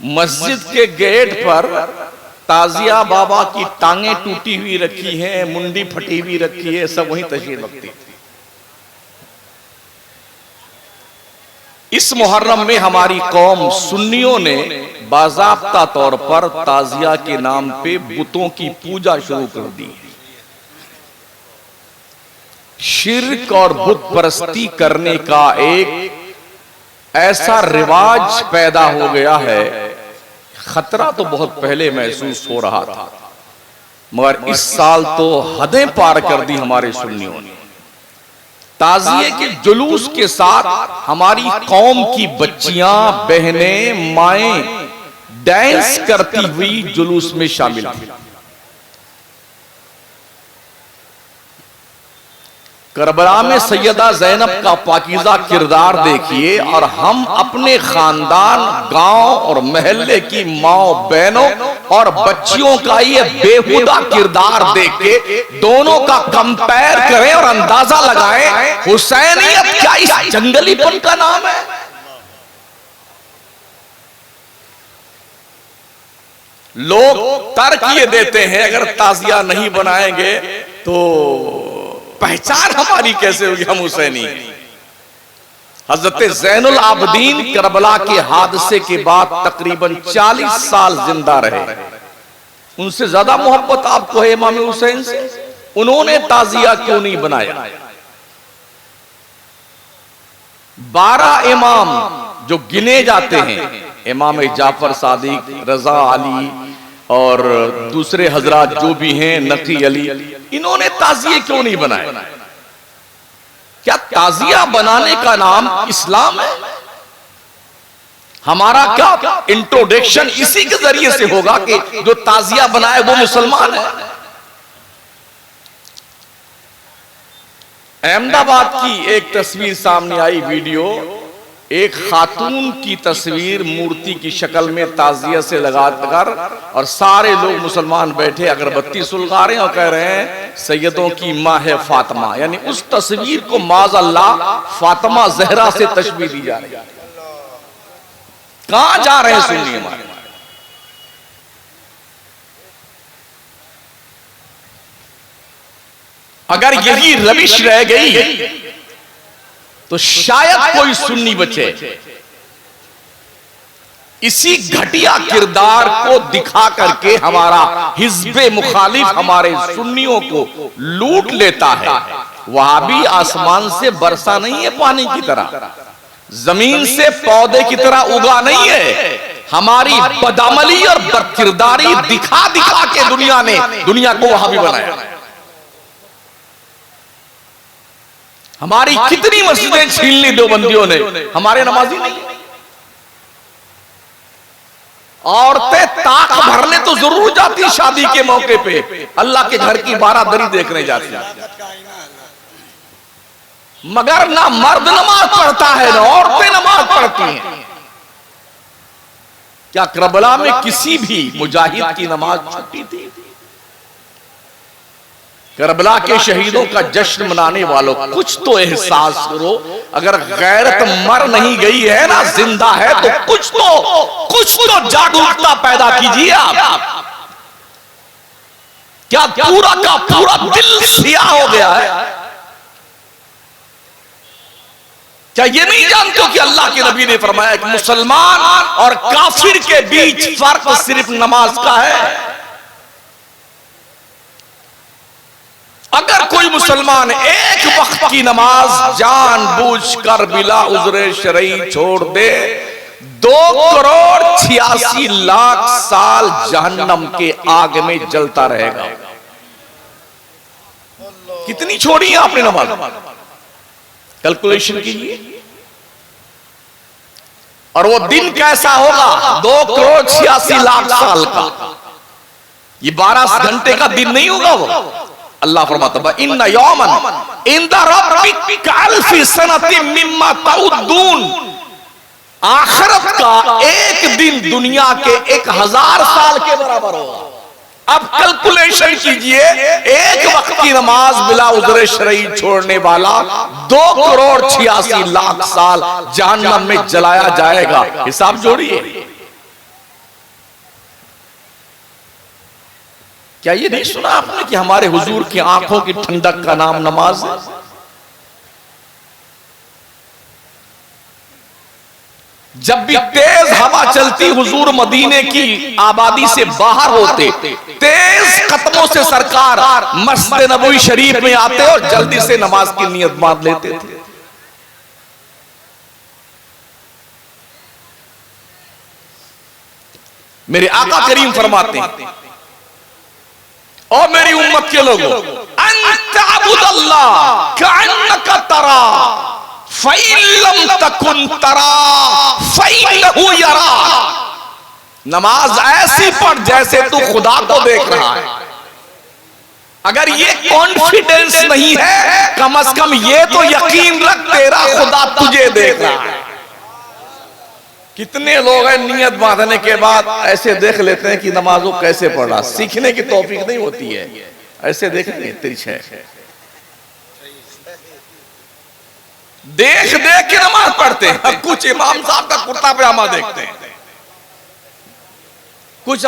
मस्जिद के गेट पर ताजिया बाबा की टांगे टूटी हुई रखी हैं, मुंडी फटी हुई रखी है, सब वहीं तशरीफ रखती थी। इस मुहर्रम में हमारी कौम सुन्नियों ने बाज़ाब्ता तौर पर ताजिया के नाम पे बुतों की पूजा शुरू कर दी। शिर्क और बुत परस्ती करने का एक ऐसा रिवाज पैदा हो गया है। खतरा तो बहुत पहले महसूस हो रहा था, मगर इस साल तो हदें पार कर दी हमारे सुन्नियों ने। ताजिए के जुलूस के साथ हमारी कौम की बच्चियां, बहनें, माएं डांस करती हुई जुलूस में शामिल थी। करबला में सैयदा ज़ैनब का पाकीज़ा किरदार देखिए, और हम अपने खानदान, गांव और मोहल्ले की माओ, बहनों और बच्चियों का ये बेहुदा किरदार देख के दोनों का कंपेयर करें और अंदाजा लगाएं, हुसैनियत क्या इस जंगलीपन का नाम है? लोग तर्क ये देते हैं, अगर ताजिया नहीं बनाएंगे तो पहचान हमारी कैसे होगी, हम हुसैनी। हजरत ज़ैनुल आबदीन करबला के हादसे के बाद तकरीबन 40 साल जिंदा रहे। उनसे ज्यादा मोहब्बत आपको है इमाम हुसैन से? उन्होंने ताजिया क्यों नहीं बनाया? 12 इमाम जो गिने जाते हैं, इमाम जाफर सादिक, रजा अली और दूसरे हजरात जो भी हैं, नकी अली, इन्होंने ताजिए क्यों नहीं बनाए? क्या ताजिया बनाने का नाम इस्लाम है? हमारा क्या इंट्रोडक्शन इसी के जरिए से होगा कि जो ताजिया बनाए वो मुसलमान है? अहमदाबाद की एक तस्वीर सामने आई, वीडियो। एक खातून की तस्वीर मूर्ति की शक्ल में ताजिया से लगाकर, और सारे लोग मुसलमान बैठे अगरबत्ती सुलगा रहे हैं और कह रहे हैं सैयदों की माँ है फातिमा। यानी उस तस्वीर को माज़अल्लाह फातिमा ज़हरा से तशबीह दी जा रही है। कहां जा रहे हैं सुन्नी हमारे? अगर यही रविश रह गई तो शायद कोई सुन्नी बचे। इसी घटिया किरदार को दिखा करके हमारा हिज़्बे मुखालिफ हमारे सुन्नियों को लूट लेता है। वहाबी आसमान से बरसा नहीं है पानी की तरह, जमीन से पौधे की तरह उगा नहीं है। हमारी बदअमली और बदकिरदारी दिखा दिखा के दुनिया ने दुनिया को वहाबी बनाया। हमारी कितनी मस्जिदें छीन ली देवबंदियों ने, हमारे नमाजी नहीं। औरतें ताक भरने तो जरूर जाती शादी के मौके पे, अल्लाह के घर की बारादरी देखने जाती, मगर ना मर्द नमाज पढ़ता है ना औरतें नमाज पढ़ती हैं। क्या करबला में किसी भी मुजाहिद की नमाज छूटी थी? करबला के शहीदों का जश्न मनाने वालों, कुछ तो एहसास करो। अगर गैरत मर नहीं गई है ना, जिंदा है, तो कुछ तो जागरूकता पैदा कीजिए आप। क्या पूरा का पूरा दिल सियाह हो गया है? क्या ये नहीं जानते हो कि अल्लाह के नबी ने फरमाया कि मुसलमान और काफिर के बीच फर्क सिर्फ नमाज का है? अगर कोई मुसलमान एक वक्त की नमाज जानबूझकर बिला उज़्र शरई छोड़ दे, 2,86,00,000 साल जहन्नम के आग में जलता रहेगा। कितनी छोड़ी है आपने नमाज? कैलकुलेशन कीजिए। और वो दिन कैसा होगा? 2,86,00,000 साल का। ये 12 घंटे का दिन नहीं होगा वो। अल्लाह फरमाता है इन्ना यौमन इंदा रब्बिक कअल्फि सनतिन मिम्मा तउद्दून। आखिरत का एक दिन दुनिया के 1000 साल के बराबर होगा। अब कैलकुलेशन कीजिए, एक वक्त की नमाज बिला उज़्र शरई छोड़ने वाला 2,86,00,000 साल जहन्नम में जलाया जाएगा। हिसाब जोड़िए। क्या ये नहीं सुना आपने कि हमारे हुजूर की आंखों की ठंडक का नाम नमाज है? जब भी तेज हवा चलती, हुजूर मदीने की आबादी से बाहर होते, तेज कदमों से सरकार मस्जिद नबवी शरीफ में आते और जल्दी से नमाज की नियत बांध लेते थे। मेरे आका करीम फरमाते हैं, और मेरी उम्मत के लोगों, अन्तअबुदल्लाह कअन्नका तरा फ़इल्लम तकुन तरा फ़इन्नहु यरा। नमाज ऐसी पढ़ जैसे तू खुदा को देख रहा है। अगर ये कॉन्फिडेंस नहीं है, कम अज कम ये तो यकीन रख तेरा खुदा तुझे देख रहा है। कितने लोग हैं नियत बांधने के बाद ऐसे देख लेते हैं कि नमाज वो कैसे पढ़ रहा, सीखने की तौफीक नहीं होती है, ऐसे देखेंगे तिरछे देख देख के नमाज पढ़ते हैं। कुछ इमाम साहब का कुर्ता पजामा देखते हैं, कुछ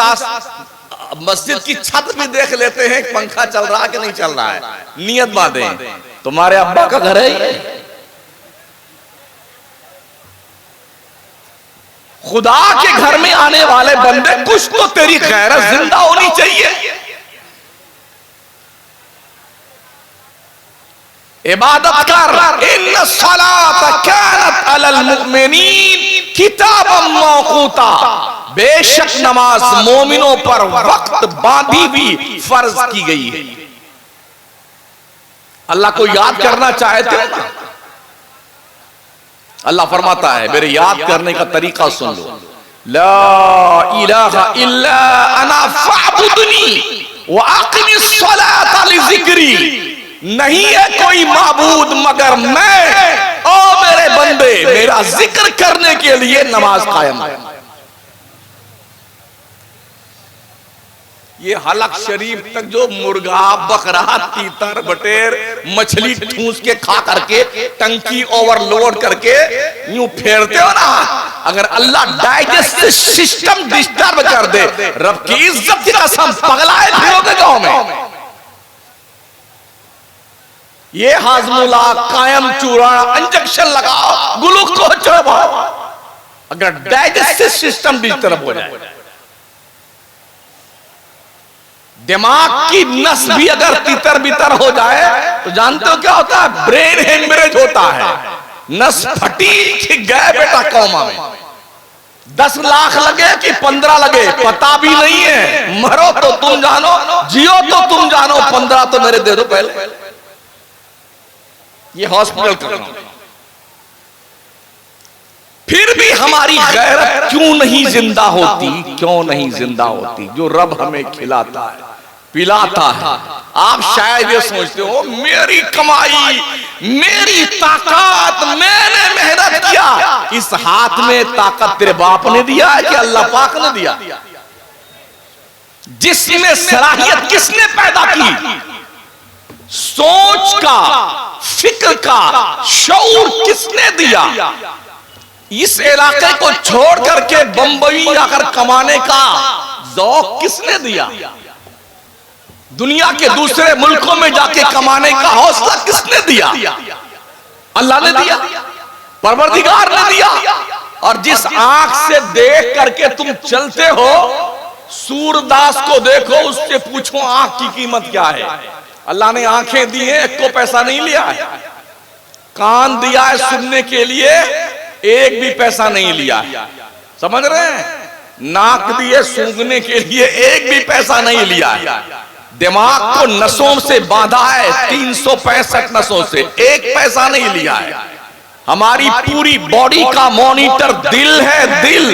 मस्जिद की छत भी देख लेते हैं पंखा चल रहा कि नहीं चल रहा है। नियत बांधे, तुम्हारे अब्बा का घर है, खुदा के घर में आने वाले बंदे, कुछ तो तेरी गैरत जिंदा होनी चाहिए। इबादत कर, इन्ना सलात कानत अलल मुमिनीन किताबम मौकूता। बेशक नमाज मोमिनों पर वक्त बांधी भी फर्ज की गई है। अल्लाह को याद करना चाहते हो ना, अल्लाह फरमाता है मेरे याद करने का तरीका सुन लो, ला इलाहा इल्ला अना फअबुदनी व अक़िमिस सलाता लिज़िक्री। नहीं है कोई माबूद मगर मैं, ओ मेरे बंदे मेरा जिक्र करने के लिए नमाज कायम है। ये हलक शरीफ तक जो मुर्गा, बकरा, तीतर, बटेर, मछली ठूस के खा करके टंकी ओवरलोड करके यूं फेरते हो ना, अगर अल्लाह डाइजेस्टिव सिस्टम डिस्टर्ब कर दे, रब की इज्जत की कसम पगलाए फिरोगे गांव में। ये हाजमुला, कायम चूरा, इंजेक्शन लगाओ, ग्लूकोज चढ़ाओ, अगर डाइजेस्टिव सिस्टम डिस्टर्ब हो जाए, दिमाग की नस भी अगर तितर बितर हो जाए तो जानते हो क्या होता है? ब्रेन हेमरेज होता है। नस फटी कि गए बेटा कौमा में। 10 लाख लगे कि 15 लगे पता भी नहीं है। मरो तो तुम जानो, जियो तो तुम जानो, 15 तो मेरे दे दो पहले। ये हॉस्पिटल का काम। फिर भी हमारी गैरत क्यों नहीं जिंदा होती? क्यों नहीं जिंदा होती? जो रब हमें खिलाता है, पिलाता है। आप शायद ये सोचते हो मेरी कमाई, मेरी ताकत, मैंने मेहनत किया। इस हाथ में ताकत तेरे बाप ने दिया है कि अल्लाह पाक ने दिया? जिसमें सलाहियत किसने पैदा की? सोच का, फिक्र का शऊर किसने दिया? इस इलाके को छोड़ करके बंबई जाकर कमाने का ज़ौक़ किसने दिया? दुनिया के दूसरे मुल्कों में जाके कमाने का हौसला किसने दिया? अल्लाह ने दिया, परवरदिगार ने दिया। और जिस आंख से देख करके तुम चलते हो, सूरदास को देखो, उससे पूछो आंख की कीमत क्या है। अल्लाह ने आंखें दी है, एक को पैसा नहीं लिया है। कान दिया है सुनने के लिए, एक भी पैसा नहीं लिया है। समझ रहे हैं? नाक दिए सूंघने के लिए, एक भी पैसा नहीं लिया है। दिमाग को नसों से बांधा है, 365 नसों से, एक पैसा नहीं लिया है। हमारी पूरी बॉडी का मॉनिटर दिल है, दिल।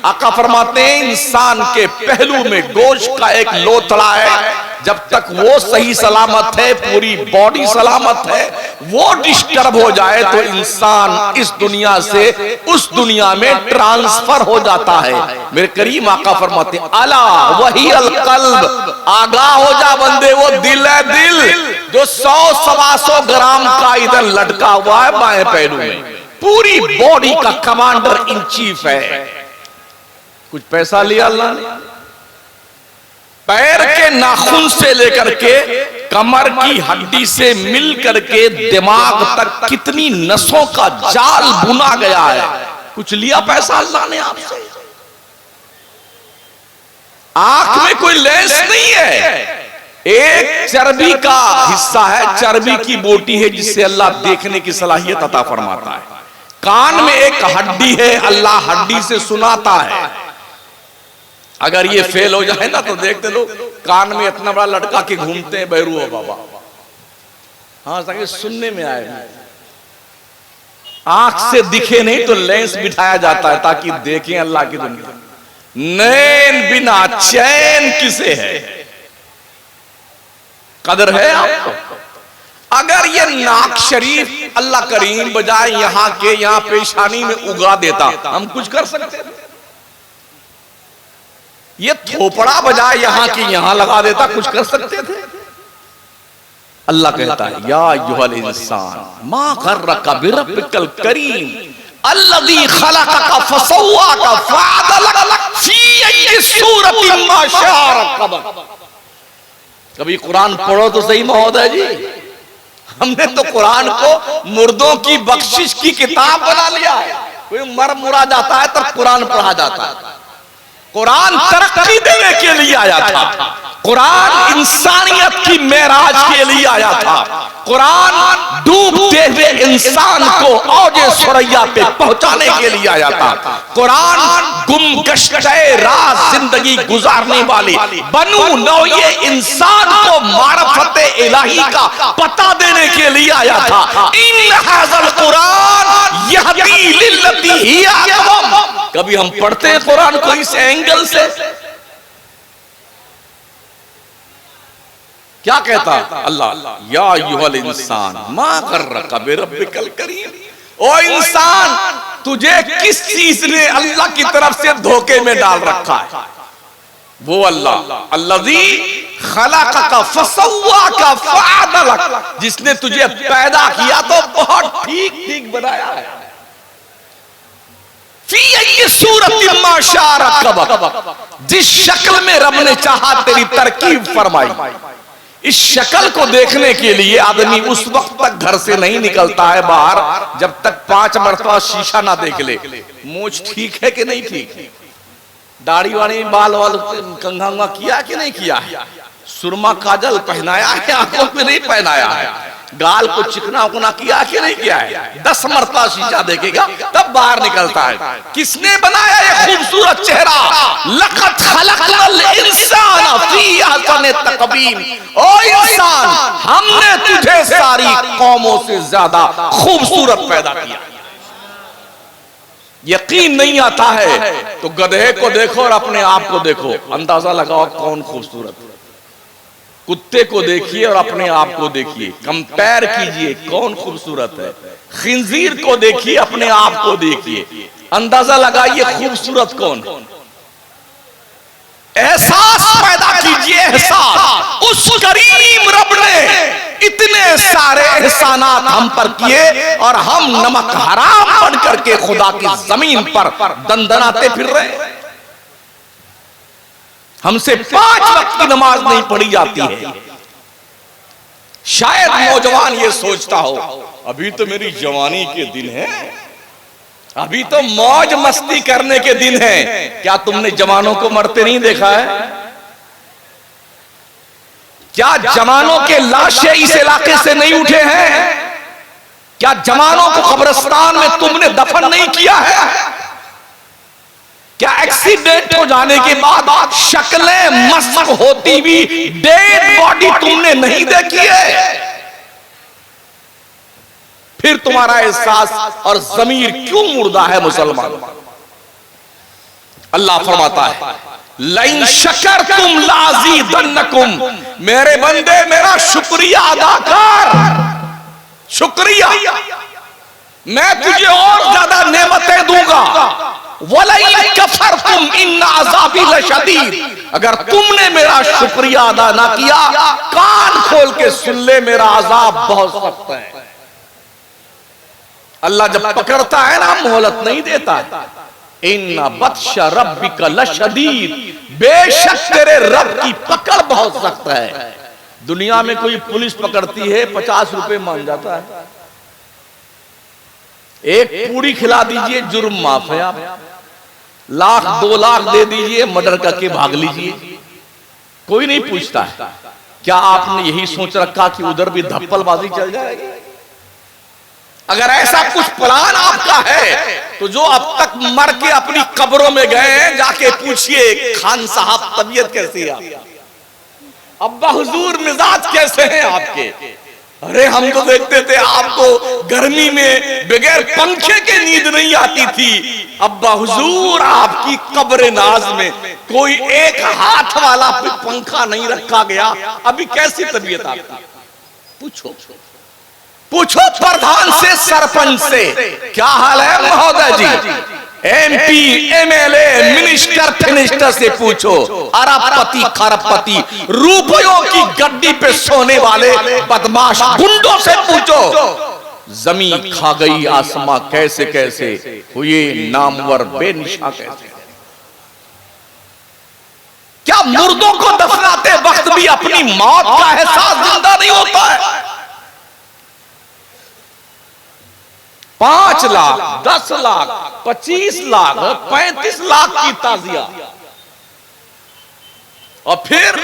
आका फरमाते हैं इंसान के पहलू में गोश्त का एक लोथड़ा है, जब तक वो सही सलामत है, पूरी बॉडी सलामत है। वो डिस्टर्ब हो जाए तो इंसान इस दुनिया से उस दुनिया में ट्रांसफर हो जाता है। मेरे करीम आका फरमाते हैं अला वही अल कल्ब, आगाह हो जा बंदे, वो दिल है, दिल जो 100-125 ग्राम का इधर लटका हुआ है बाएं पहलू में। पूरी बॉडी का कमांडर इन चीफ है। कुछ पैसा लिया अल्लाह ने, पैर के नाखून से लेकर के कमर की हड्डी से मिल करके दिमाग तक कितनी नसों का जाल बुना गया है। कुछ लिया पैसा अल्लाह ने आपसे? आंख में कोई लेंस नहीं है, एक चर्बी का हिस्सा है, चर्बी की बोटी है जिससे अल्लाह देखने की सलाहियत अता फरमाता है। कान में एक हड्डी है, अल्लाह हड्डी से सुनाता है। अगर ये फेल हो जाए ना तो देखते लोग कान में इतना बड़ा लटका के घूमते हैं, बैरू हो बाबा। हाँ ताकि सुनने में आए, आंख से दिखे नहीं तो लेंस बिठाया जाता है ताकि देखें अल्लाह की दुनिया। नैन बिना चैन किसे है? कदर है आपको? अगर ये नाक शरीफ अल्लाह करीम बजाय यहां के यहां पेशानी में उगा देता, हम कुछ कर सकते थे? ये थोपड़ा बजाय यहां की यहां लगा देता, कुछ कर सकते थे? अल्लाह कहता है या अय्युहल इंसान मा गर्रका बिरब्बिकल करीम अल्लज़ी खलक़का फसव्वाका फ़अदलक फ़ी अय्यि सूरतिन मा शाअ रक्कबक। कभी कुरान पढ़ो तो सही महोदय जी। हमने तो कुरान को मुर्दों की बख्शिश की किताब बना लिया है। कोई मर मुरा जाता है तब कुरान पढ़ा जाता है। कुरान तरक्की देने के लिए आया था, कुरान इंसानियत की मेराज के लिए आया था, कुरान डूबते हुए इंसान को औजे सुरैया पे पहुंचाने के लिए आया था, कुरान गुमगश्ते राज जिंदगी गुजारने वाले बनू नौये इंसान को मारफत इलाही का पता देने के लिए आया था। इन हाज़ल कुरान यहदी लिल्लती हिया अक़वम। कभी हम पढ़ते हैं कुरान को इस एंगल से? क्या कहता अल्लाह या अय्युहल इंसान मा गर्रका बिरब्बिकल करीम। ओ इंसान, तुझे किस चीज ने अल्लाह की तरफ से धोखे में डाल रखा है? वो अल्लाह अल्लज़ी खलक़का फसव्वाका फ़अदलक, जिसने तुझे पैदा किया तो बहुत ठीक ठीक बनाया है। फ़ी अय्यि सूरतिन मा शाअ रक्कबक, जिस शक्ल में रब ने चाहा तेरी तरकीब फरमाई। इस शक्ल को देखने के लिए आदमी उस वक्त तक घर से नहीं निकलता है बाहर जब तक 5 मरतबा शीशा ना देख ले। मूंछ ठीक है कि नहीं ठीक, दाढ़ी वाड़ी बाल वाल कंघा किया कि नहीं किया है, सुरमा काजल पहनाया है, आंखों पे नहीं पहनाया है, गाल को चिकना उकना किया कि नहीं किया है। 10 मरतबा शीशा देखेगा तब बाहर निकलता है। किसने बनाया ये खूबसूरत चेहरा? लक़द खलक़नल इंसान फी अहसन तक़वीम। ओ इंसान, हमने तुझे सारी कौमों से ज्यादा खूबसूरत पैदा किया। यकीन नहीं आता है तो गधे को देखो और अपने आप को देखो, अंदाजा लगाओ कौन खूबसूरत है। कुत्ते को देखिए और अपने आप को देखिए, कंपेयर कीजिए कौन खूबसूरत है। खिंजीर को देखिए, अपने आप को देखिए, अंदाजा लगाइए खूबसूरत कौन। एहसास पैदा कीजिए, एहसास। उस करीम रब ने इतने सारे एहसानात हम पर किए और हम नमक हराम बन करके खुदा की जमीन पर दंदनाते फिर रहे। हमसे 5 वक्त की नमाज नहीं पढ़ी जाती है। शायद नौजवान ये सोचता हो अभी तो मेरी जवानी के दिन है, अभी तो मौज मस्ती करने के दिन है। क्या तुमने जवानों को मरते नहीं देखा है? क्या जवानों के लाशें इस इलाके से नहीं उठे हैं? क्या जवानों को कब्रिस्तान में तुमने दफन नहीं किया है? क्या एक्सीडेंट हो जाने के बाद शक्लें मस्क होती भी डेड बॉडी तुमने नहीं देखी है? फिर तुम्हारा एहसास और ज़मीर क्यों मुर्दा है मुसलमान? अल्लाह फरमाता है लइन शकरतुम लाज़ीदन्नकुम। मेरे बंदे मेरा शुक्रिया अदा कर, शुक्रिया, मैं तुझे और ज्यादा नेमतें दूंगा। वलइन कफरतुम इन्न अज़ाबी लशदीद। अगर तुमने मेरा शुक्रिया अदा ना किया, कान खोल के सुन ले, मेरा अजाब बहुत सख्त है। अल्लाह जब पकड़ता है ना मोहलत नहीं देता है। इन्ना बत्शा रब्बिका लशदीद, बेशक तेरे रब की पकड़ बहुत सख्त है। दुनिया में कोई पुलिस पकड़ती है 50 रुपए मान जाता है, एक पूरी खिला दीजिए जुर्म माफ है, आप लाख 2 लाख दे दीजिए मर्डर करके भाग लीजिए, कोई नहीं पूछता है। क्या आपने यही सोच रखा कि उधर भी धप्पलबाजी चल जाएगी? अगर ऐसा कुछ प्लान आपका है तो जो अब तक मर के अपनी कब्रों में गए हैं जाके पूछिए खान साहब तबीयत कैसी है, अब्बा हुजूर मिजाज कैसे हैं आपके? अरे हम तो देखते थे आपको गर्मी में बगैर पंखे के नींद नहीं आती थी, अब्बा हुजूर आपकी कब्र नाज में कोई एक हाथ वाला पंखा नहीं रखा गया, अभी कैसी तबीयत आपकी? पूछो पूछो प्रधान से, सरपंच से, क्या हाल है महोदय जी? MP MLA मिनिस्टर फिनिस्टर से पूछो, अरबपति खरबपति रुपयों की गड्डी पे सोने वाले बदमाश गुंडों से पूछो, जमीन खा गई आसमां कैसे कैसे हुए नामवर बेनिशा कैसे। क्या मुर्दों को दफनाते वक्त भी अपनी मौत का एहसास जिंदा नहीं होता है? 5 लाख 10 लाख 25 लाख 35 लाख की ताजिया, और फिर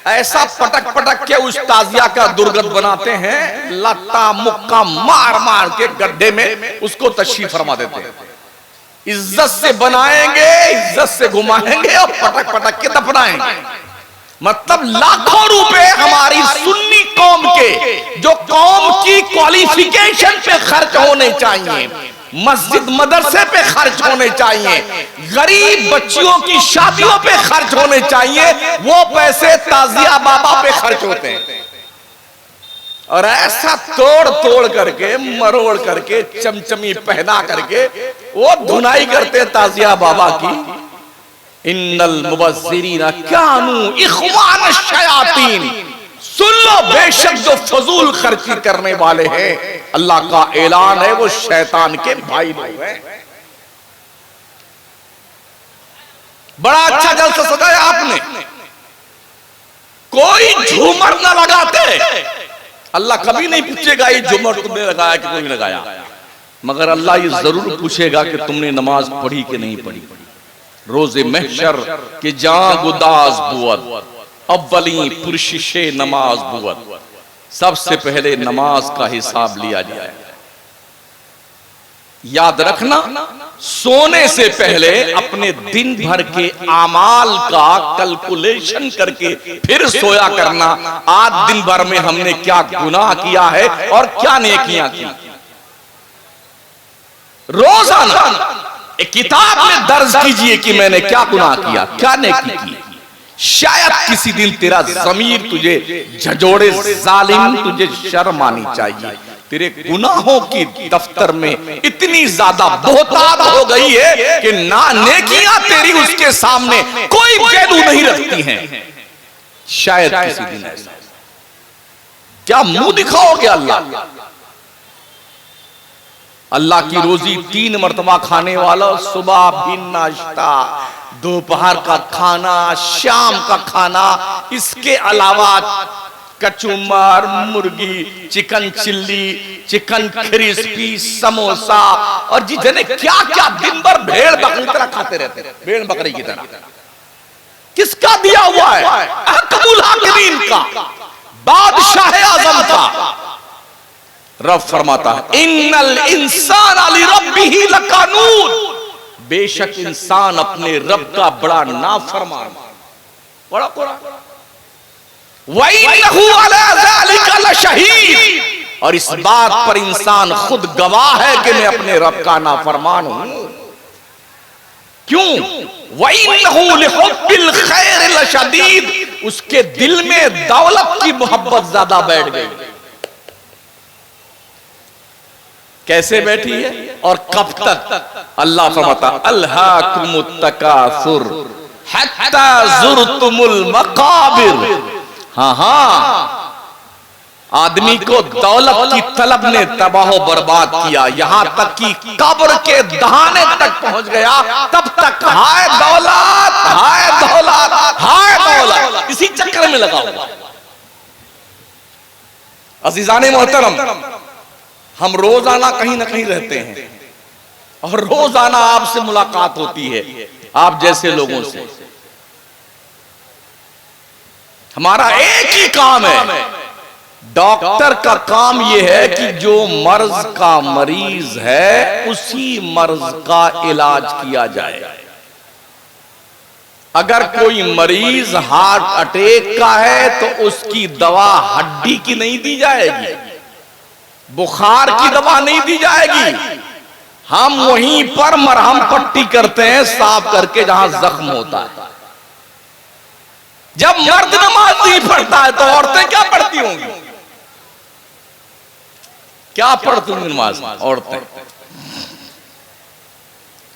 ऐसा पटक पटक के उस ताजिया का दुर्गत बनाते हैं, लत्ता मुक्का मार मार के गड्ढे में उसको तशरीफ फरमा देते हैं। इज्जत से बनाएंगे, इज्जत से घुमाएंगे और पटक पटक के दफनाएंगे। मतलब लाखों रुपए हमारी सुन्नी कौम के, जो कौम की क्वालिफिकेशन पे खर्च होने चाहिए, मस्जिद मदरसे पे खर्च होने चाहिए, गरीब बच्चियों की शादियों पे खर्च होने चाहिए, वो पैसे ताजिया बाबा पे खर्च होते हैं। और ऐसा तोड़ तोड़ करके मरोड़ करके चमचमी पहना करके वो धुनाई करते ताजिया बाबा की। इन्नल मुबज्जिरीना कानू इख्वान शयातीन, सुन लो बेशक जो फजूल खर्ची करने वाले हैं, अल्लाह का ऐलान है, वो शैतान के भाई लोग हैं। बड़ा अच्छा जलसा सजाया आपने, कोई झूमर न लगाते, अल्लाह कभी नहीं पूछेगा ये झूमर तुमने लगाया कि कोई लगाया, मगर अल्लाह ये जरूर पूछेगा कि तुमने नमाज पढ़ी कि नहीं पढ़ी। रोजे महशर के जां गुदाज बुअत, अव्वली पुरशिशे नमाज बुअत, सबसे पहले नमाज का हिसाब लिया जाए। याद रखना, सोने से पहले अपने दिन भर के आमाल का कैलकुलेशन करके फिर सोया करना, आज दिन भर में हमने क्या गुनाह किया है और क्या नेकियां की। रोजाना एक किताब में दर्ज कीजिए कि मैंने क्या गुनाह किया, क्या नेकी की। शायद किसी दिन तेरा ज़मीर तुझे झंझोड़े, जालिम तुझे शर्म आनी चाहिए। तेरे गुनाहों की दफ्तर में इतनी ज्यादा बहुतायत हो गई है कि ना नेकियां तेरी उसके सामने कोई वैल्यू नहीं रखती हैं। शायद किसी दिन ऐसा, क्या मुंह दिखाओगे अल्लाह? अल्लाह की रोजी 3 मर्तबा खाने वाला, सुबह भी नाश्ता, दोपहर का खाना, शाम का खाना, इसके अलावा कचुम्बर, मुर्गी, chicken chilli, chicken crispy, samosa, और जितने क्या क्या दिन भर भेड़ बकरी की तरह खाते रहते हैं, भेड़ बकरी की तरह। किसका दिया हुआ है? अहकमुल हाकिमीन का, बादशाह आजम का। रब फरमाता है इन्नल इंसान अली रब्बिही लकानून, बेशक इंसान अपने रब का बड़ा नाफरमान, बड़ा वइन्नहु अला ज़ालिका लशहीद, और इस बात पर इंसान खुद गवाह है कि मैं अपने रब का नाफरमान हूं। क्यों? वइन्नहु लिहुब्बिल खैर लशदीद, उसके दिल में दौलत की मोहब्बत ज्यादा बैठ गई। कैसे बैठी है और कब तक? अल्लाह फरमाता अल्हाकुमुत तकासुर हत्ता जुरतुमुल मकाबिर। हाँ हाँ, आदमी को दौलत की तलब ने तबाह बर्बाद किया, यहां तक कि कब्र के दहाने तक पहुंच गया। तब तक हाय दौलत, हाय दौलत, हाय दौलत, इसी चक्कर में लगा हुआ। अजीजाने मोहतरम, हम रोजाना कहीं ना कहीं रहते हैं और रोजाना आपसे मुलाकात होती है, आप जैसे लोगों से। हमारा एक ही काम है, डॉक्टर का काम यह है कि जो मर्ज का मरीज है उसी मर्ज का इलाज किया जाए। अगर कोई मरीज हार्ट अटैक का है तो उसकी दवा हड्डी की नहीं दी जाएगी, बुखार की दवा नहीं दी जाएगी। हम वहीं पर मरहम पट्टी करते हैं साफ करके जहां जख्म होता है। जब मर्द नमाज नहीं पढ़ता है तो औरतें क्या पढ़ती होंगी? क्या पढ़ती होंगी नमाज औरतें?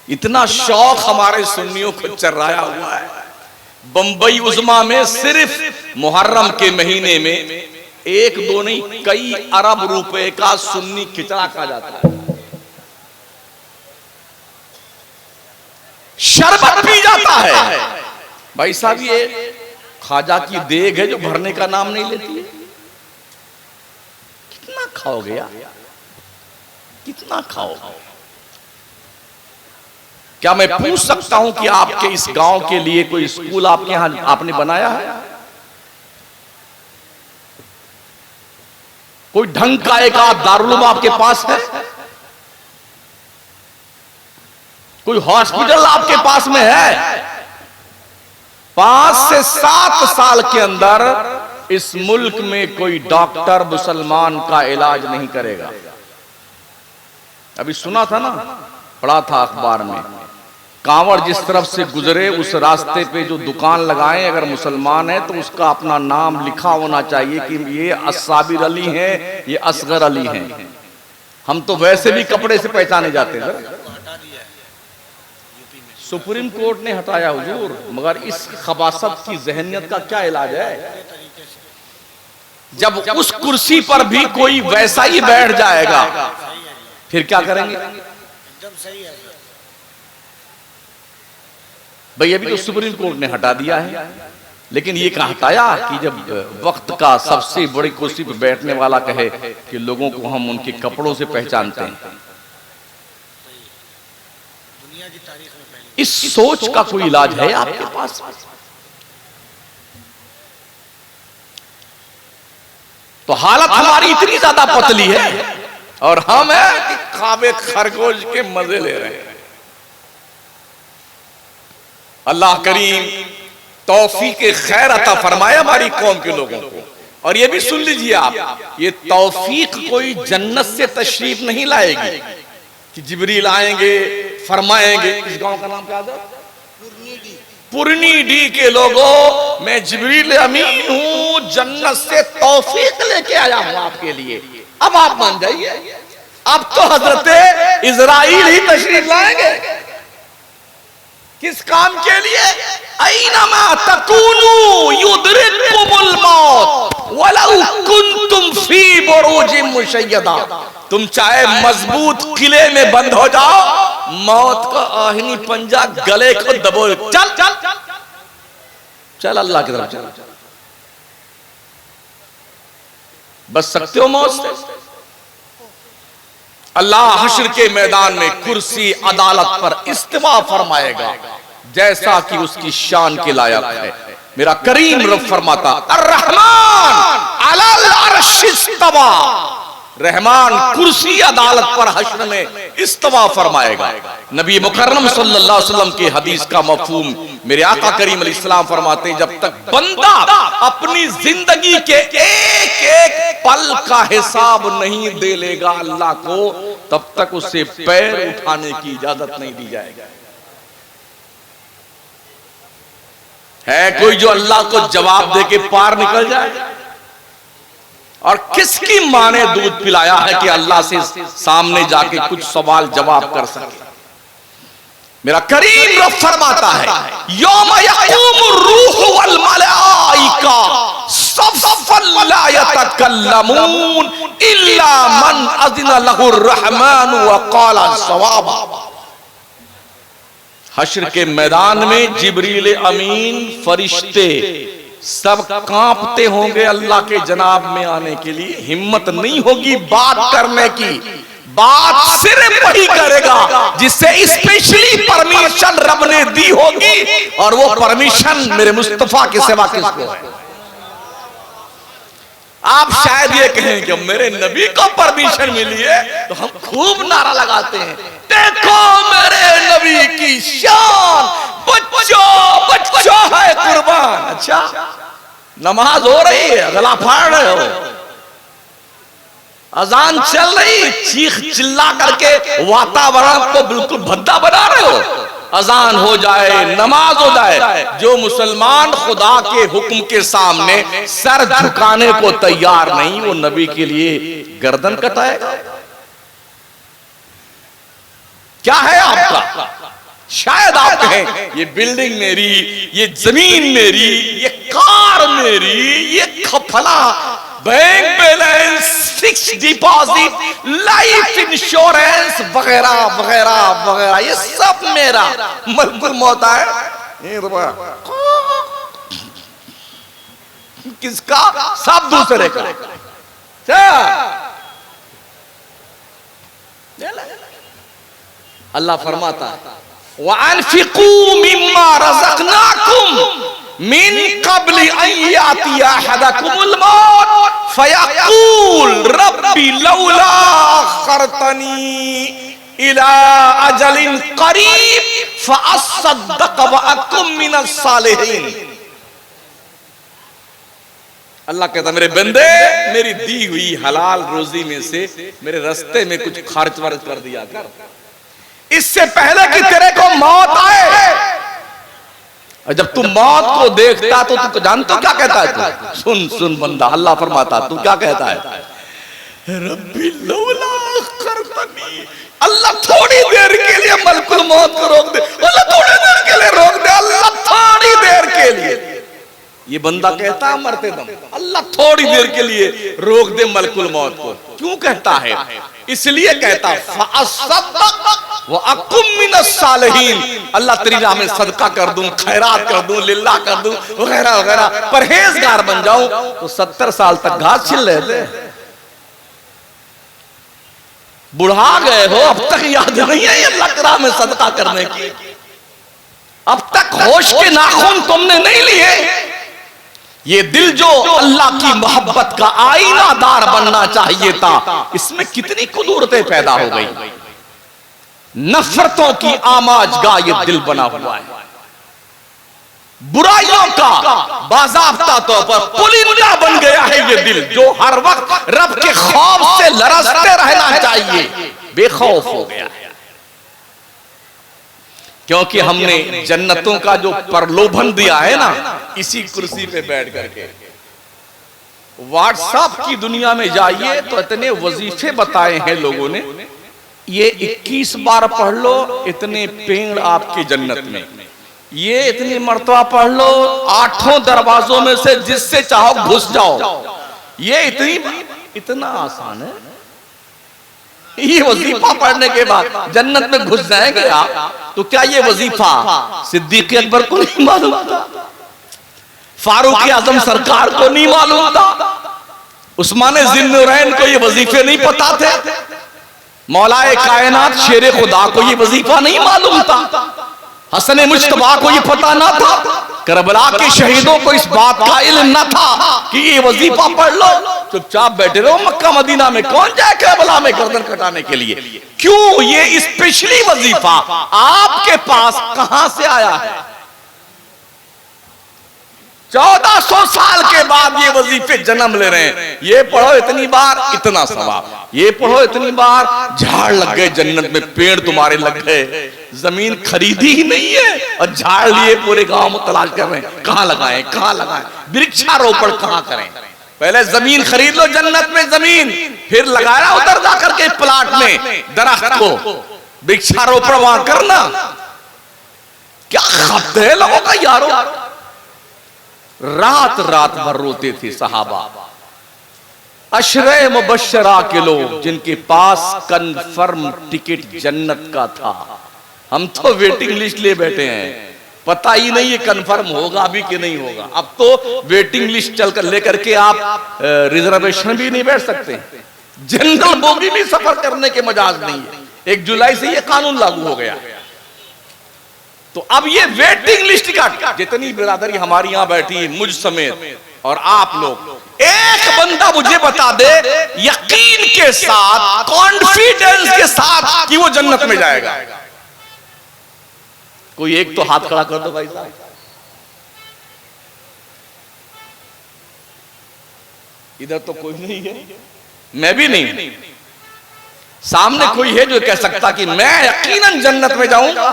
इतना शौक हमारे सुन्नियों को चर्राया हुआ है। बंबई उज़्मा में सिर्फ मुहर्रम के महीने में एक दो नहीं कई अरब रुपए का सुन्नी खिचड़ा खा जाता है, शरबत पी जाता है। भाई साहब, ये खाजा की देग है जो भरने का नाम नहीं लेती है। कितना खाओगे यार, कितना खाओगे? क्या मैं पूछ सकता हूं कि आपके इस गांव के लिए कोई स्कूल आपके यहां आपने बनाया है? कोई ढंग का एक दारुल उलूम आपके पास है? कोई हॉस्पिटल आपके पास में है? 5 से 7 साल के अंदर इस मुल्क में कोई डॉक्टर मुसलमान का इलाज नहीं करेगा। अभी सुना था ना, पढ़ा था अखबार में, कांवड़ जिस तरफ से गुजरे उस रास्ते पे जो दुकान लगाए अगर मुसलमान है तो उसका अपना नाम लिखा होना चाहिए कि ये अस्साबिर अली हैं, ये असगर अली हैं। हम तो वैसे भी कपड़े से पहचाने जाते हैं। सुप्रीम कोर्ट ने हटाया हुजूर, मगर इस खबासत की जहनियत का क्या इलाज है? जब उस कुर्सी पर भी कोई वैसा ही बैठ जाएगा फिर क्या करेंगे? एकदम सही है भाई। अभी तो सुप्रीम कोर्ट ने हटा दिया है, लेकिन ये कहा हटाया कि जब वक्त का सबसे बड़ी कुर्सी पर बैठने वाला कहे कि लोगों को हम उनके कपड़ों से पहचानते हैं। इस सोच का कोई इलाज है आपके पास? तो हालत हमारी इतनी ज्यादा पतली है और हम है कि खाबे खरगोश के मजे ले रहे हैं। अल्लाह करीम तौफीक खैर अता फरमाए हमारी कौम के लोगों को। और ये भी सुन लीजिए आप, ये तौफीक कोई जन्नत से तशरीफ नहीं लाएगी कि जिब्रील आएंगे फरमाएंगे। इस गांव का नाम क्या था? पुरनी डी के लोगों, मैं जिब्रील अमीन हूं, जन्नत से तौफीक लेके आया हूं आपके लिए। अब आप मान जाइए, अब तो हजरत इजराइल ही तशरीफ लाएंगे। किस काम के लिए? ऐनमा तकूनू युदरिकुमुल मौत वलौ कुंतुम फी बुरूजिम मुशय्यदा। तुम चाहे मजबूत किले में बंद हो जाओ, मौत का आहिनी पंजा गले को दबोए। चल चल चल अल्लाह की तरफ चल। बच सकते हो मौत से? अल्लाह हश्र के मैदान में कुर्सी अदालत पर इस्तिवा फरमाएगा जैसा कि उसकी शान के लायक है। मेरा करीम रब फरमाता, अर्रहमान अलल अर्श इस्तवा। रहमान कुर्सी अदालत पर हश्र में इस्तवा फरमाएगा। नबी मुकर्रम सल्लल्लाहु अलैहि वसल्लम की हदीस का मफहूम मेरे आका करीम अलैहिस्सलाम फरमाते हैं, जब तक बंदा अपनी जिंदगी के एक एक पल का हिसाब नहीं दे लेगा अल्लाह को, तब तक उसे पैर उठाने की इजाजत नहीं दी जाएगी। है कोई जो अल्लाह को जवाब दे के पार निकल जाए? और किसकी मां ने दूध पिलाया है कि अल्लाह से सामने जाके कुछ सवाल जवाब कर सके? मेरा करीम रब फरमाता है, यौम यक़ूमुर रूह वल मलाइका, सफ़्फ़न ला यतकल्लमून इल्ला मन अज़िन लहुर रहमान व क़ाला सवाबा। हश्र के मैदान में जिब्रील अमीन फरिश्ते सब कांपते होंगे अल्लाह के जनाब में आने के लिए। हिम्मत नहीं होगी बात करने की। बात सिर्फ वही करेगा जिससे स्पेशली परमिशन रब ने दी होगी, और वो परमिशन मेरे मुस्तफा के सिवा किसको है? आप शायद ये कहें कि मेरे नबी को परमिशन मिली है तो हम खूब नारा लगाते हैं, देखो मेरे नबी की शान, बच्चों बच्चों है कुर्बान। अच्छा, नमाज हो रही है, गला फाड़ रहे हो, अजान चल रही, चीख चिल्ला करके वातावरण को बिल्कुल भद्दा बना रहे हो। अजान हो जाए, नमाज हो जाए, जो मुसलमान खुदा के हुक्म के सामने सर झुकाने को तैयार नहीं, वो नबी के लिए गर्दन कटाएगा। क्या है आपका? शायद आप कहें ये बिल्डिंग मेरी, ये जमीन मेरी, ये कार मेरी, ये खफला, bank balance, fix deposit, life insurance वगैरह वगैरह वगैरह, ये सब मेरा। मलकुल मौत है किसका? सब दूसरे का। अल्लाह फरमाता है वअनफिकू मिम्मा रज़क़नाकुम मिन क़ब्ल अन यातिया अहदकुमुल मौत फयक़ूल रब्बी लौला अख़रतनी इला अजलिन क़रीब फ़अस्सद्दक़ व अकुम मिनस सालिहीन। अल्लाह कहता मेरे बंदे, मेरी दी हुई हलाल रोजी में से मेरे रास्ते में कुछ खर्च वर्च कर दिया कर, इससे पहले कि तेरे को मौत आए। और जब तू मौत को देखता तो तू जानता क्या कहता है? तू सुन सुन बंदा, अल्लाह फरमाता तू क्या कहता है? रब्बी लौला अख़रतनी, अल्लाह थोड़ी देर के लिए मलकुल मौत को रोक दे, अल्लाह थोड़ी देर के लिए रोक दे, अल्लाह थोड़ी देर के लिए। ये बंदा कहता है मरते दम, अल्लाह थोड़ी देर के लिए रोक दे मलकुल मौत को। क्यों कहता है? इसलिए कहता फ़अस्सद्दक़ व अकुम मिनस सालिहीन, अल्लाह तेरी राह में सदका कर दूं, खैरात कर दूं, लिल्लाह कर दूं वगैरह वगैरह, परहेजगार बन जाऊं। तो 70 साल तक घास छिल रहे थे, बुढ़ा गए हो, अब तक याद नहीं है अल्लाह की राह में सदका करने की? अब तक होश के नाखून तुमने नहीं लिए? ये दिल जो अल्लाह की मोहब्बत का आईनादार बनना चाहिए था, इसमें कितनी कुदरतें पैदा हो गई। नफरतों की आमाजगाह ये दिल बना हुआ है, बुराइयों का बाज़ाब्ता तौर पर पुलिंदा बन गया है ये दिल, जो हर वक्त रब के खौफ से लरजते रहना चाहिए, बेखौफ हो गया है। क्योंकि हमने जन्नतों का जो प्रलोभन दिया है ना, इसी कुर्सी पे बैठ करके। व्हाट्सएप की दुनिया में जाइए तो इतने वजीफे बताए हैं लोगों ने, ये 21 बार पढ़ लो, इतने पेड़ आपकी जन्नत में, ये इतनी मर्तबा पढ़ लो, 8 दरवाजों में से जिससे चाहो घुस जाओ। ये इतना आसान है। ये वजीफा पढ़ने के बाद जन्नत में घुस जाएंगे आप। तो क्या ये वजीफा सिद्दीक अकबर को नहीं मालूम था? फारूक आजम सरकार को नहीं मालूम था? उस्मान ज़िन्नुरैन को ये वजीफे नहीं पता थे? मौलाए कायनात शेरे खुदा को ये वजीफा नहीं मालूम था? हसन मुश्तबा को ये पता ना था? करबला के शहीदों को इस बात का इल्म न था कि ये वजीफा पढ़ लो? चुपचाप बैठे रहो मक्का मदीना में, कौन जाए करबला में गर्दन कटाने के लिए? क्यों? ये स्पेशली वजीफा आपके पास कहां से आया है? 1400 साल के बाद ये वजीफे जन्म ले रहे हैं। ये पढ़ो इतनी बार इतना सवाब, ये पढ़ो इतनी बार झाड़ लग गए जन्नत में, पेड़ तुम्हारे लग गए। जमीन खरीदी ही नहीं है और झाड़ लिए पूरे गांव में तलाश कर रहे हैं, कहां लगाएं कहां लगाएं, वृक्षारोपण कहां करें। पहले जमीन खरीद लो जन्नत में जमीन, फिर लगाया उधर जाकर के प्लाट में दरख्त को, वृक्षारोपण वहां करना। क्या खपते है लोगों का यारो? रात रात भर रोते थे सहाबा। अशरे मुबश्शरा के लोग जिनके पास कन्फर्म टिकट जन्नत का था, हम तो वेटिंग लिस्ट ले बैठे हैं, पता ही नहीं ये कन्फर्म होगा भी कि नहीं होगा। अब तो वेटिंग लिस्ट चलकर लेकर के आप रिजर्वेशन भी नहीं बैठ सकते, जनरल बोगी भी सफर करने के मजाज नहीं है। 1 जुलाई से ये कानून लागू हो गया। तो अब ये वेटिंग लिस्ट का जितनी बिरादरी हमारी यहां बैठी है, मुझ समेत और आप लोग, एक बंदा मुझे बता दे यकीन के साथ, कॉन्फिडेंस के साथ कि वो जन्नत में जाएगा। कोई एक तो हाथ खड़ा कर दो भाई साहब। इधर तो कोई नहीं है, मैं भी नहीं। सामने कोई है जो कह सकता कि मैं यकीनन जन्नत में जाऊंगा?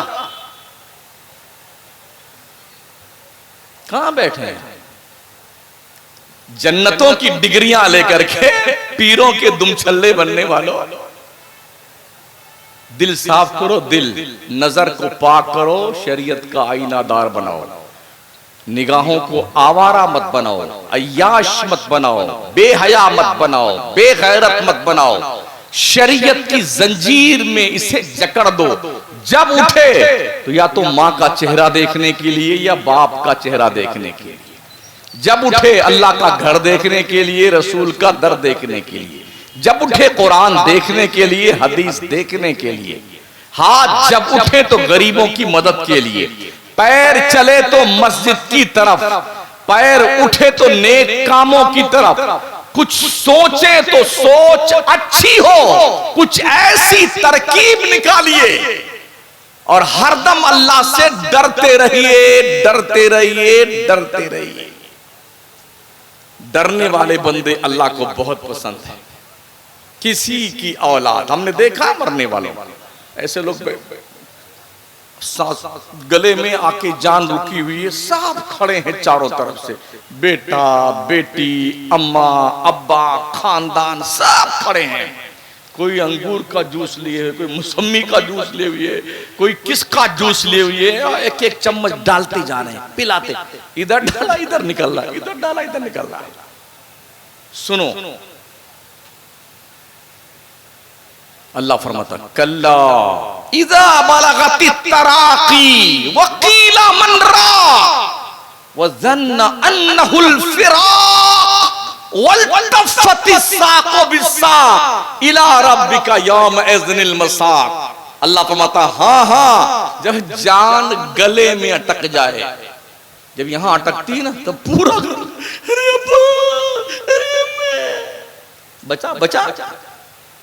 कहां बैठे हैं? जन्नतों की डिग्रियां लेकर के पीरों के दुमछल्ले बनने वालों, दिल साफ करो, दिल नजर को पाक करो, शरीयत का आईनादार बनाओ, निगाहों को आवारा मत बनाओ, अय्याश मत बनाओ, बेहया मत बनाओ, बेगैरत मत बनाओ, शरीयत की जंजीर में इसे जकड़ दो। जब उठे तो या तो मां का चेहरा देखने के लिए या बाप का चेहरा देखने के लिए, जब उठे अल्लाह का घर देखने के लिए, रसूल का दर देखने के लिए, जब उठे कुरान देखने के लिए, हदीस देखने के लिए, हाथ जब उठे तो गरीबों की मदद के लिए, पैर चले तो मस्जिद की तरफ, पैर उठे तो नेक कामों की तरफ, कुछ सोचे तो सोच अच्छी हो, कुछ ऐसी तरकीब निकालिए और हरदम अल्लाह से डरते रहिए, डरते रहिए, डरते रहिए। डरने वाले बंदे अल्लाह को बहुत पसंद है। किसी की औलाद हमने देखा मरने वालों, ऐसे लोग गले में आके जान रुकी हुई है, सब खड़े हैं चारों तरफ से, बेटा बेटी, अम्मा अब्बा, खानदान सब खड़े हैं। कोई अंगूर का जूस लिए, कोई मौसमी का जूस लिए हुए, कोई किसका जूस लिए हुए, एक एक चम्मच डालते जा रहे हैं, पिलाते, इधर डाला इधर निकल रहा है, इधर डाला इधर निकल रहा है। सुनो, अल्लाह फरमाता कल्ला इज़ा बलगति तराकी वकीला मन राक वज़न्ना अन्नहुल फिराक वल्तफ़ति साक़ु बिस्साक़ इला रब्बिका यौमइज़्निल मसाक़। अल्लाह फरमाता हाँ हाँ, जब जान गले में अटक जाए, जब यहां अटकती है ना तो पूरा बचा बचा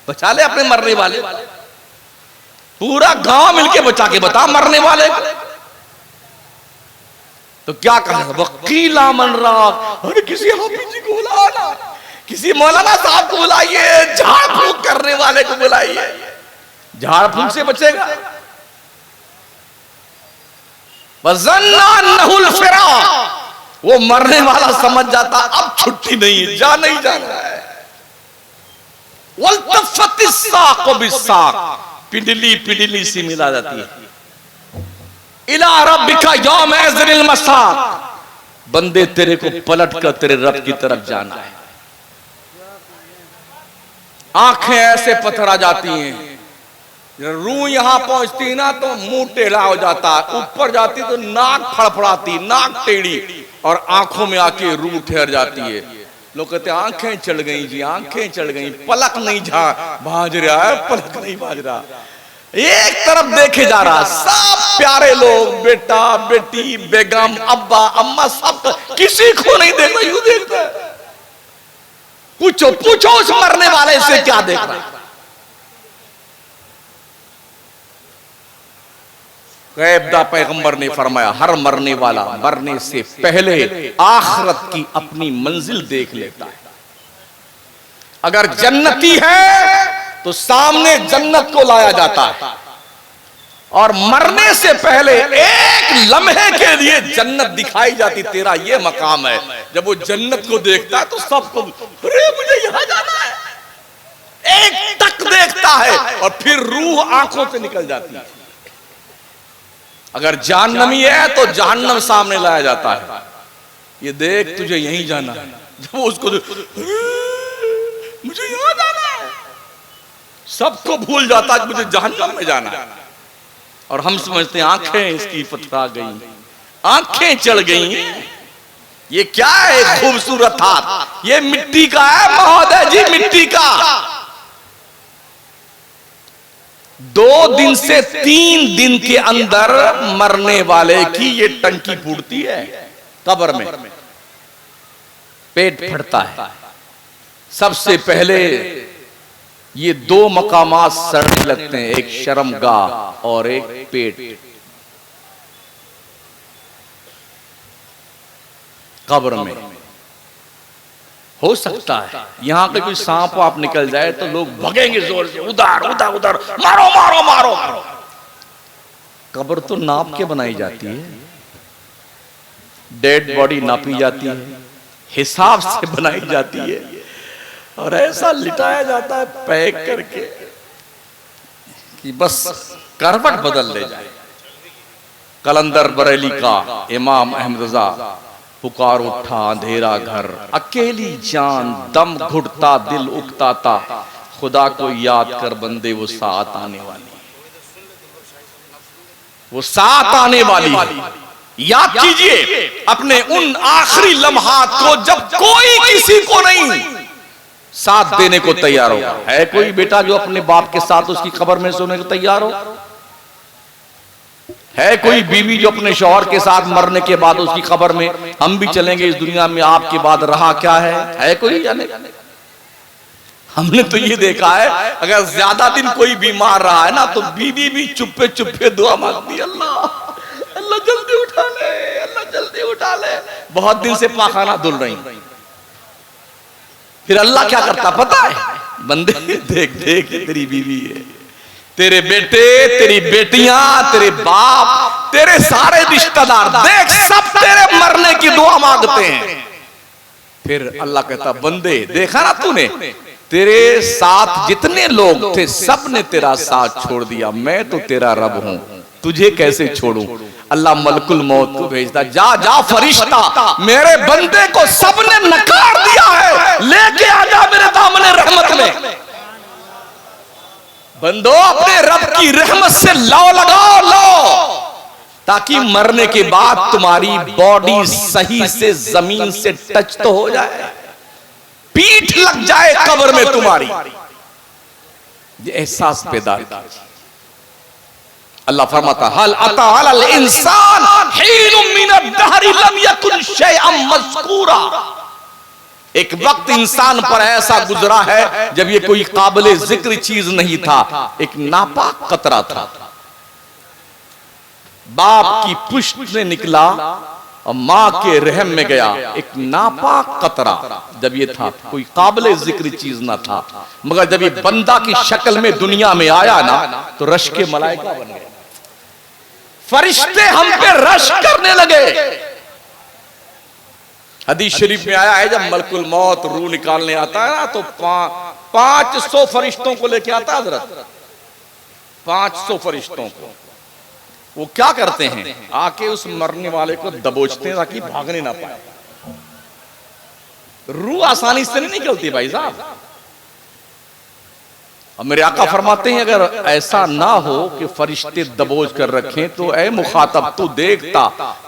बचा ले अपने मरने वाले, पूरा गांव मिलके बचा के बता मरने वाले को। तो क्या कहा वकीला मन राक, अरे किसी हाफिज जी को बुलाना, किसी मौलाना साहब को बुलाइए, झाड़ फूंक करने वाले को बुलाइए, झाड़ फूंक से बचेगा। वज़न्ना अन्नहुल फिराक, वो मरने वाला समझ जाता अब छुट्टी नहीं है, जा नहीं जाना है। वल्तफ़ति साक़ु बिस्साक़, पिंडली पिंडली से मिला जाती है। इला रब्बिका यौमइज़्निल मसाक़, बंदे तेरे को पलट कर तेरे रब की तरफ जाना है। आंखें ऐसे पथरा जाती हैं, रूह यहां पहुंचती ना तो मुंह टेढ़ा हो जाता, ऊपर जाती तो नाक फड़फड़ाती, नाक टेढ़ी, और आंखों में आके रूह ठहर जाती है। लोग कहते हैं आंखें चढ़ गई जी, आंखें चढ़ गई, पलक नहीं भाज रहा है, पलक नहीं भाज रहा, एक तरफ देखे जा रहा, सब प्यारे लोग, बेटा बेटी, बेगम, अब्बा अम्मा, सब किसी को नहीं देखता, यूं देखता है। पूछो पूछो उस मरने वाले से क्या देख रहा है। गैबदा पैगंबर ने फरमाया हर मरने वाला मरने से पहले आखिरत की अपनी मंजिल देख लेता है। अगर जन्नती है तो सामने जन्नत को लाया जाता है, और मरने से पहले एक लम्हे के लिए जन्नत दिखाई जाती, तेरा ये मकाम है। जब वो जन्नत को देखता है तो सबको अरे मुझे यहां जाना है, एक तक देखता है और फिर रूह आंखों से निकल जाती है। अगर जहन्नमी है तो जहन्नम सामने लाया जाता है, ये देख तुझे यहीं जाना है। जब उसको मुझे यहाँ जाना है, सबको भूल जाता कि मुझे जहन्नम में जाना है। और हम समझते हैं आंखें इसकी पथरा गई, आंखें चढ़ गई। ये क्या है खूबसूरत हाथ, ये मिट्टी का है महोदय जी, मिट्टी का। 2 दिन से 3 दिन के अंदर मरने वाले की ये टंकी फूटती है कब्र में, पेट फटता है। सबसे पहले ये 2 मकामात सड़ने लगते हैं, एक शर्मगाह और एक पेट। कब्र में हो सकता है यहां पे कोई सांप आप निकल जाए तो लोग भगेंगे जोर से, उधर उधर उधर, मारो मारो मारो मारो। कब्र तो नाप के बनाई जाती है, डेड बॉडी नापी जाती है, हिसाब से बनाई जाती है, और ऐसा लिटाया जाता है पैक करके कि बस करवट बदल ले जाए। कलंदर बरेली का इमाम अहमद रजा, पुकार उठा अंधेरा घर, अकेली जान, दम घुटता दिल उकता था, खुदा को याद कर बंदे वो साथ आने वाली, वो साथ आने वाली। याद कीजिए अपने उन आखिरी लम्हात को जब कोई किसी को नहीं साथ देने को तैयार होगा। है कोई बेटा जो अपने बाप के साथ उसकी कब्र में सोने को तैयार हो? है कोई बीवी जो अपने शौहर के साथ मरने के बाद उसकी कब्र में हम भी चलेंगे इस दुनिया में, आपके बाद रहा क्या है कोई? या नहीं? हमने तो ये देखा है अगर ज्यादा दिन कोई बीमार रहा है ना तो बीवी भी चुप्पे चुप्पे दुआ मांगती है, अल्लाह अल्लाह जल्दी उठा ले, अल्लाह जल्दी उठा ले। बहुत दिन से पाखाना धुल रही, फिर अल्लाह क्या करता पता है? बंदे देख देख तेरी बीवी है, तेरे बेटे, तेरी बेटियां, तेरे बाप, तेरे सारे रिश्तेदार देख सब तेरे मरने की दुआ मांगते हैं। फिर अल्लाह कहता बंदे देखा ना तूने, तेरे साथ जितने लोग थे सब ने तेरा साथ छोड़ दिया, मैं तो तेरा रब हूं, तुझे कैसे छोड़ूं? अल्लाह मलकुल मौत को भेजता, जा जा फरिश्ता, मेरे बंदे को सबने नकार दिया है, लेके आजा मेरे दामने रहमत में। बंदो अपने रब की रहमत से लो लगाओ लो, ताकि मरने के बाद तुम्हारी बॉडी सही से जमीन से टच तो हो जाए, पीठ लग जाए कब्र में तुम्हारी। ये एहसास पैदा कीजिए। अल्लाह फरमाता हल अता अलल इंसान हीनुम मिनद दहरी लम यकुन शैअन मज़कूरा। एक वक्त इंसान पर ऐसा गुजरा है जब ये कोई काबिले जिक्र चीज नहीं था, एक नापाक कतरा था, बाप की पुष्ट से निकला और मां के रहम में गया, एक नापाक कतरा। जब ये था कोई काबिले जिक्र चीज ना था, मगर जब ये बंदा की शक्ल में दुनिया में आया ना तो रश के मलाइका बन गए, फरिश्ते हम पे रश करने लगे। हदीस शरीफ में आया है जब मलकुल मौत रूह निकालने आता है ना तो 500 फरिश्तों को लेके आता है हजरत, 500 फरिश्तों को। वो क्या करते हैं, आके उस मरने वाले को दबोचते हैं ताकि भागने ना पाए। रूह आसानी से नहीं निकलती भाई साहब। अब मेरे आका फरमाते हैं अगर ऐसा ना हो कि फरिश्ते दबोच कर रखें तो ऐ मुखातब तू देखता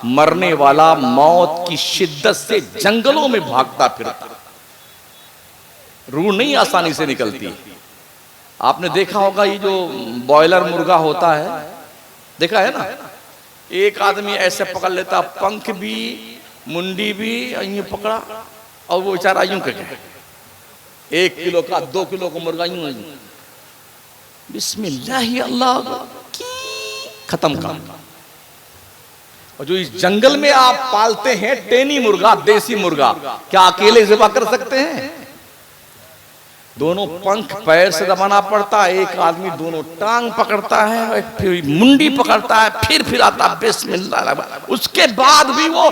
मरने वाला मौत की शिद्दत से जंगलों में भागता फिरता। रूह नहीं आसानी से निकलती। आपने देखा होगा ये जो बॉयलर मुर्गा होता है, देखा है ना, एक आदमी ऐसे पकड़ लेता, पंख भी मुंडी भी यूं पकड़ा और वो बेचारा यूं करके 1 किलो का 2 किलो का मुर्गा यूं बिस्मिल्लाह अल्लाह की खत्म काम। और जो इस जंगल में आप पालते हैं टेनी मुर्गा, देसी मुर्गा, क्या अकेले ज़िबा कर सकते हैं? दोनों पंख पैर से दबाना पड़ता है, एक आदमी दोनों टांग पकड़ता है, फिर मुंडी पकड़ता है, फिर आता बिस्मिल्लाह। उसके बाद भी वो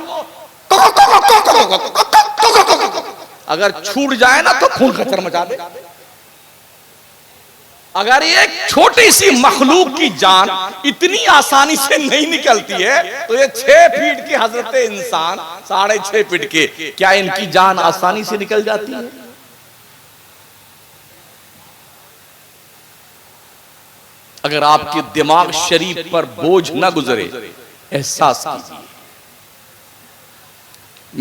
अगर छूट जाए ना तो खून खचर मचा दे। अगर एक छोटी सी मखलूक की जान इतनी आसानी से नहीं निकलती है तो ये 6 फीट के हजरत इंसान 6.5 फीट के, क्या इनकी जान आसानी से निकल जाती है? अगर आपके दिमाग शरीफ पर बोझ ना गुजरे, एहसास कीजिए,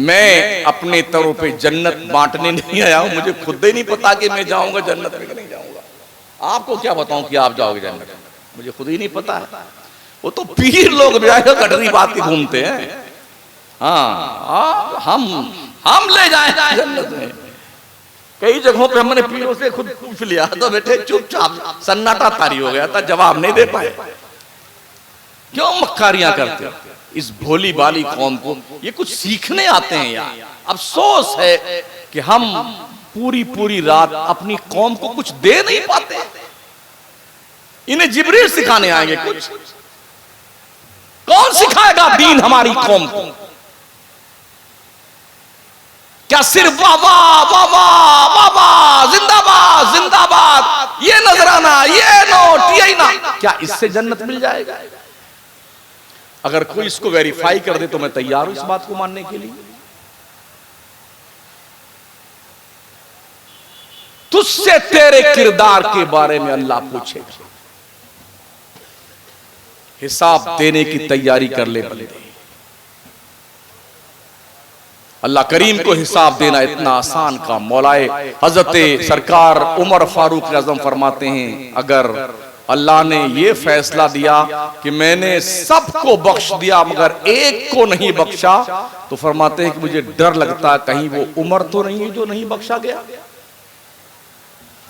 मैं अपने तौर पे जन्नत बांटने नहीं आया हूं। मुझे खुद ही नहीं पता कि मैं जाऊंगा जन्नत में कि नहीं जाऊंगा। आपको क्या बताऊं कि आप जाओगे जन्नत में, मुझे खुद ही नहीं पता है। वो तो पीर लोग कटरी बात के घूमते हैं। हाँ, हम ले जाए जन्नत में। कई जगहों पे हमने पीरों से खुद पूछ लिया तो बेटे चुपचाप सन्नाटा तारी हो गया था, जवाब नहीं दे पाए। क्यों मक्कारियां करते हो इस भोली बाली कौम को? ये कुछ सीखने आते हैं यार। अफसोस है कि हम पूरी रात अपनी कौम को कुछ दे नहीं पाते। इन्हें जिब्रील सिखाने आएंगे कुछ? कौन सिखाएगा दीन हमारी कौम को? क्या सिर्फ वाह वाह वाह वाह वाह जिंदाबाद जिंदाबाद, ये नजराना, ये नोट, ये ना, क्या इससे जन्नत मिल जाएगा? अगर कोई इसको वेरीफाई कर दे तो मैं तैयार हूं इस बात को मानने के लिए। तुझसे तेरे किरदार के बारे में अल्लाह पूछेगा, हिसाब देने की तैयारी कर ले बंदे। अल्लाह करीम को हिसाब देना इतना आसान काम। मौलाए हजरत सरकार उमर फारूक आजम फरमाते हैं, अगर अल्लाह ने ये फैसला दिया कि मैंने सबको बख्श दिया मगर एक को नहीं बख्शा, तो फरमाते हैं कि मुझे डर लगता है कहीं वो उमर तो नहीं है जो नहीं बख्शा गया।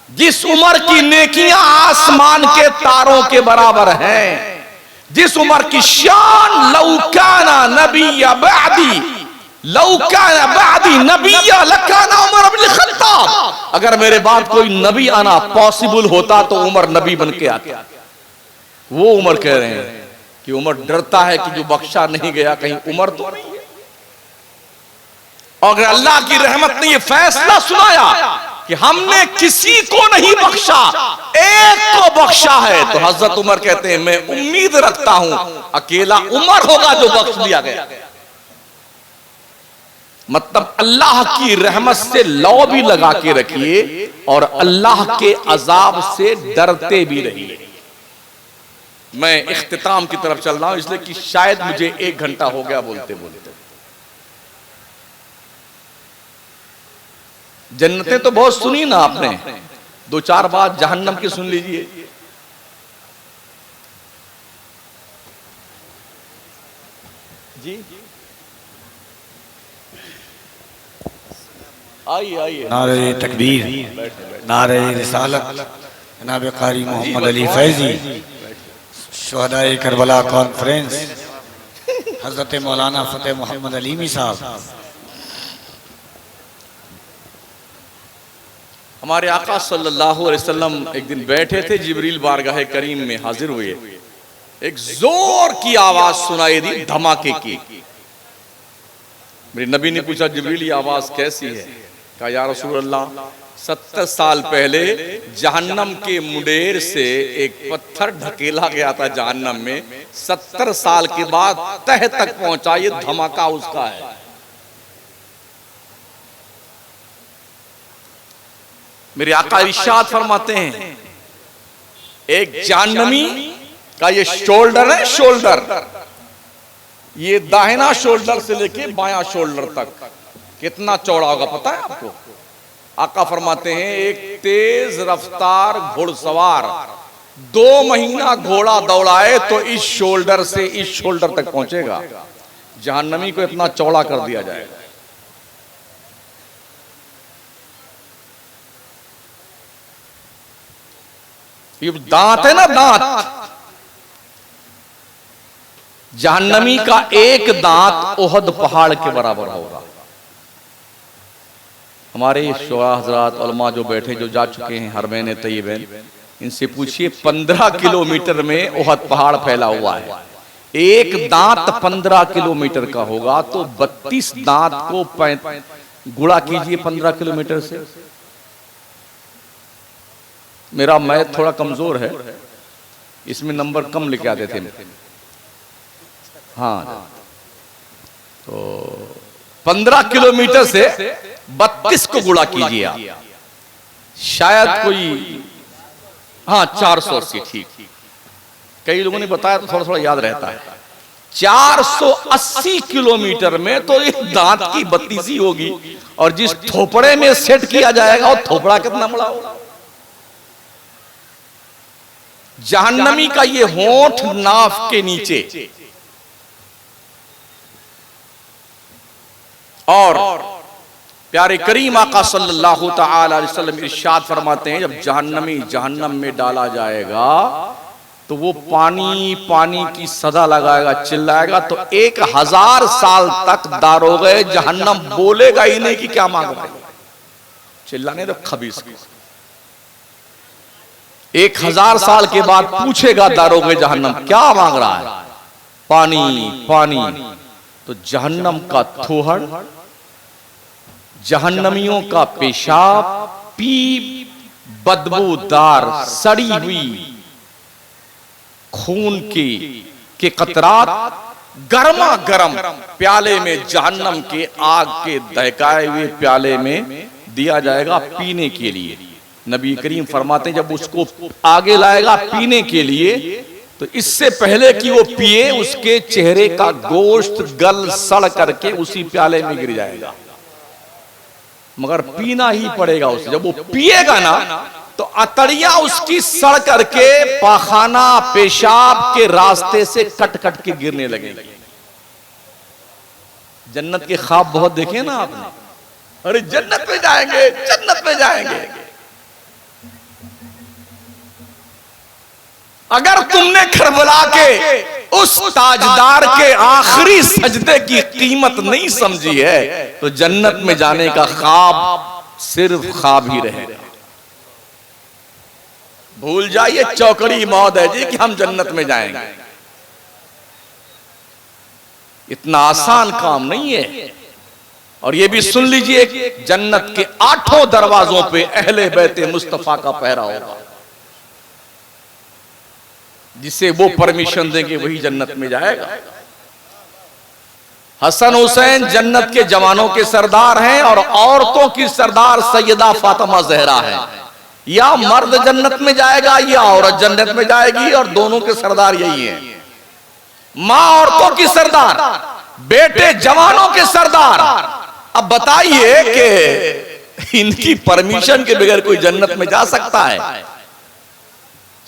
जिस उमर की नेकियां आसमान के तारों के बराबर हैं, जिस उमर की शान लौकाना नबिया बादी, लौकाना बादी नबिया लकाना उमर इब्न खत्ताब। अगर मेरे बाद कोई नबी आना पॉसिबल होता तो उमर नबी बन के आता। वो उमर कह रहे हैं कि उमर डरता है कि जो बख्शा नहीं गया कहीं उमर तो नहीं है। और अगर अल्लाह की रहमत ने यह फैसला सुनाया कि हमने किसी को नहीं बख्शा, एक को बख्शा है, तो हजरत उमर कहते हैं मैं उम्मीद रखता हूं अकेला उमर होगा जो बख्श दिया गया। मतलब अल्लाह की रहमत से लौ भी लगा के रखिए और अल्लाह के अजाब से डरते भी रहिए। मैं इख्तिताम की तरफ चल रहा हूं इसलिए कि शायद मुझे 1 घंटा हो गया बोलते बोलते। जन्नतें तो बहुत सुनी ना आपने, 2-4 बात जहन्नम की सुन लीजिए। जी आइए। नारे तकबीर, नारे रिसालत, जनाब कारी मोहम्मद अली फैजी, शुहदाए करबला कॉन्फ्रेंस, हजरत मौलाना फतेह मोहम्मद अलीमी साहब। हमारे आका सल्लल्लाहु अलैहि वसल्लम एक दिन बैठे थे, जिब्रील बारगाह करीम में हाजिर हुए। एक जोर की आवाज सुनाई दी, धमाके की। मेरे नबी ने पूछा जिब्रील ये आवाज कैसी है? कहा या रसूल अल्लाह, 70 साल पहले जहन्नम के मुंडेर से एक पत्थर ढकेला गया था जहन्नम में, 70 साल के बाद तह तक पहुंचा, ये धमाका उसका है। मेरे आका इरशाद फरमाते हैं एक जहन्नमी का ये शोल्डर है, शोल्डर, ये दाहिना शोल्डर से लेके बायां शोल्डर तक कितना चौड़ा होगा पता है आपको? आका फरमाते हैं एक तेज रफ्तार घुड़सवार 2 महीना घोड़ा दौड़ाए तो इस शोल्डर से इस शोल्डर तक पहुंचेगा। जहन्नमी को इतना चौड़ा कर दिया जाएगा। ये दांत है ना, दांत, जहन्नमी का एक दांत ओहद पहाड़ के बराबर होगा। हमारे शोरा हजरात उलमा जो बैठे, जो जा चुके हैं हरमैन तय्यबैन, इनसे पूछिए 15 किलोमीटर में ओहद पहाड़ फैला हुआ है। एक दांत 15 किलोमीटर का होगा तो 32 दांत को गुणा कीजिए 15 किलोमीटर से। मेरा मैथ थोड़ा कमजोर है, इसमें नंबर कम लेके आते थे। हाँ, तो 15 किलोमीटर से 32 को गुणा कीजिए आप, शायद कोई, हाँ 480, ठीक। कई लोगों ने बताया तो थोड़ा थोड़ा याद रहता है। 480 किलोमीटर में तो एक दांत की बत्तीसी होगी, और जिस थोपड़े में सेट किया जाएगा वो थोपड़ा कितना बड़ा होगा। जहन्नमी का ये होंठ नाफ के नीचे, और प्यारे करीम आका सल्लल्लाहु तआला अलैहि वसल्लम इरशाद फरमाते हैं, जब जहन्नमी जहन्नम में डाला जाएगा तो वो पानी पानी की सदा लगाएगा, चिल्लाएगा, तो 1000 साल तक दारोगे जहन्नम बोलेगा ही नहीं कि क्या मांग रहा है। चिल्लाने तो खबीस, 1000 साल के बाद पूछेगा दारोगे जहन्नम क्या मांग रहा है, पानी पानी। तो जहन्नम का थोहड़, जहन्नमियों का पेशाब, पीप, बदबूदार सड़ी हुई खून के कतरात गर्मा गर्म प्याले में, जहन्नम के आग के दहकाए हुए प्याले में दिया जाएगा पीने के लिए। नबी करीम फरमाते हैं जब उसको आगे लाएगा पीने के लिए, तो इससे पहले कि वो पिए उसके चेहरे का गोश्त गल सड़ करके उसी प्याले में गिर जाएगा, मगर पीना ही पड़ेगा उसे। जब वो पिएगा ना तो अतड़ियां उसकी सड़ करके पाखाना पेशाब के रास्ते से कट कट के गिरने लगेंगी। जन्नत के ख्वाब बहुत देखे ना आपने, अरे जन्नत में जाएंगे, जन्नत में जाएंगे। अगर तुमने करबला के उस ताजदार के आखिरी सजदे की कीमत नहीं समझी है, तो जन्नत में जाने का ख्वाब सिर्फ ख्वाब ही रहेगा। भूल जाइए चौकड़ी मौत है जी कि हम जन्नत में जाएंगे, इतना आसान काम नहीं है। और ये भी सुन लीजिए, जन्नत के 8 दरवाजों पे अहले बैत मुस्तफा का पहरा होगा, जिसे वो परमिशन देंगे वही जन्नत में जाएगा। हसन हुसैन जन्नत के जवानों के सरदार हैं, और औरतों की सरदार सैयदा फातिमा जहरा है। या मर्द जन्नत में जाएगा या औरत जन्नत में जाएगी, और दोनों के सरदार यही हैं। मां औरतों की सरदार, बेटे जवानों के सरदार। अब बताइए कि इनकी परमिशन के बगैर कोई जन्नत में जा सकता है?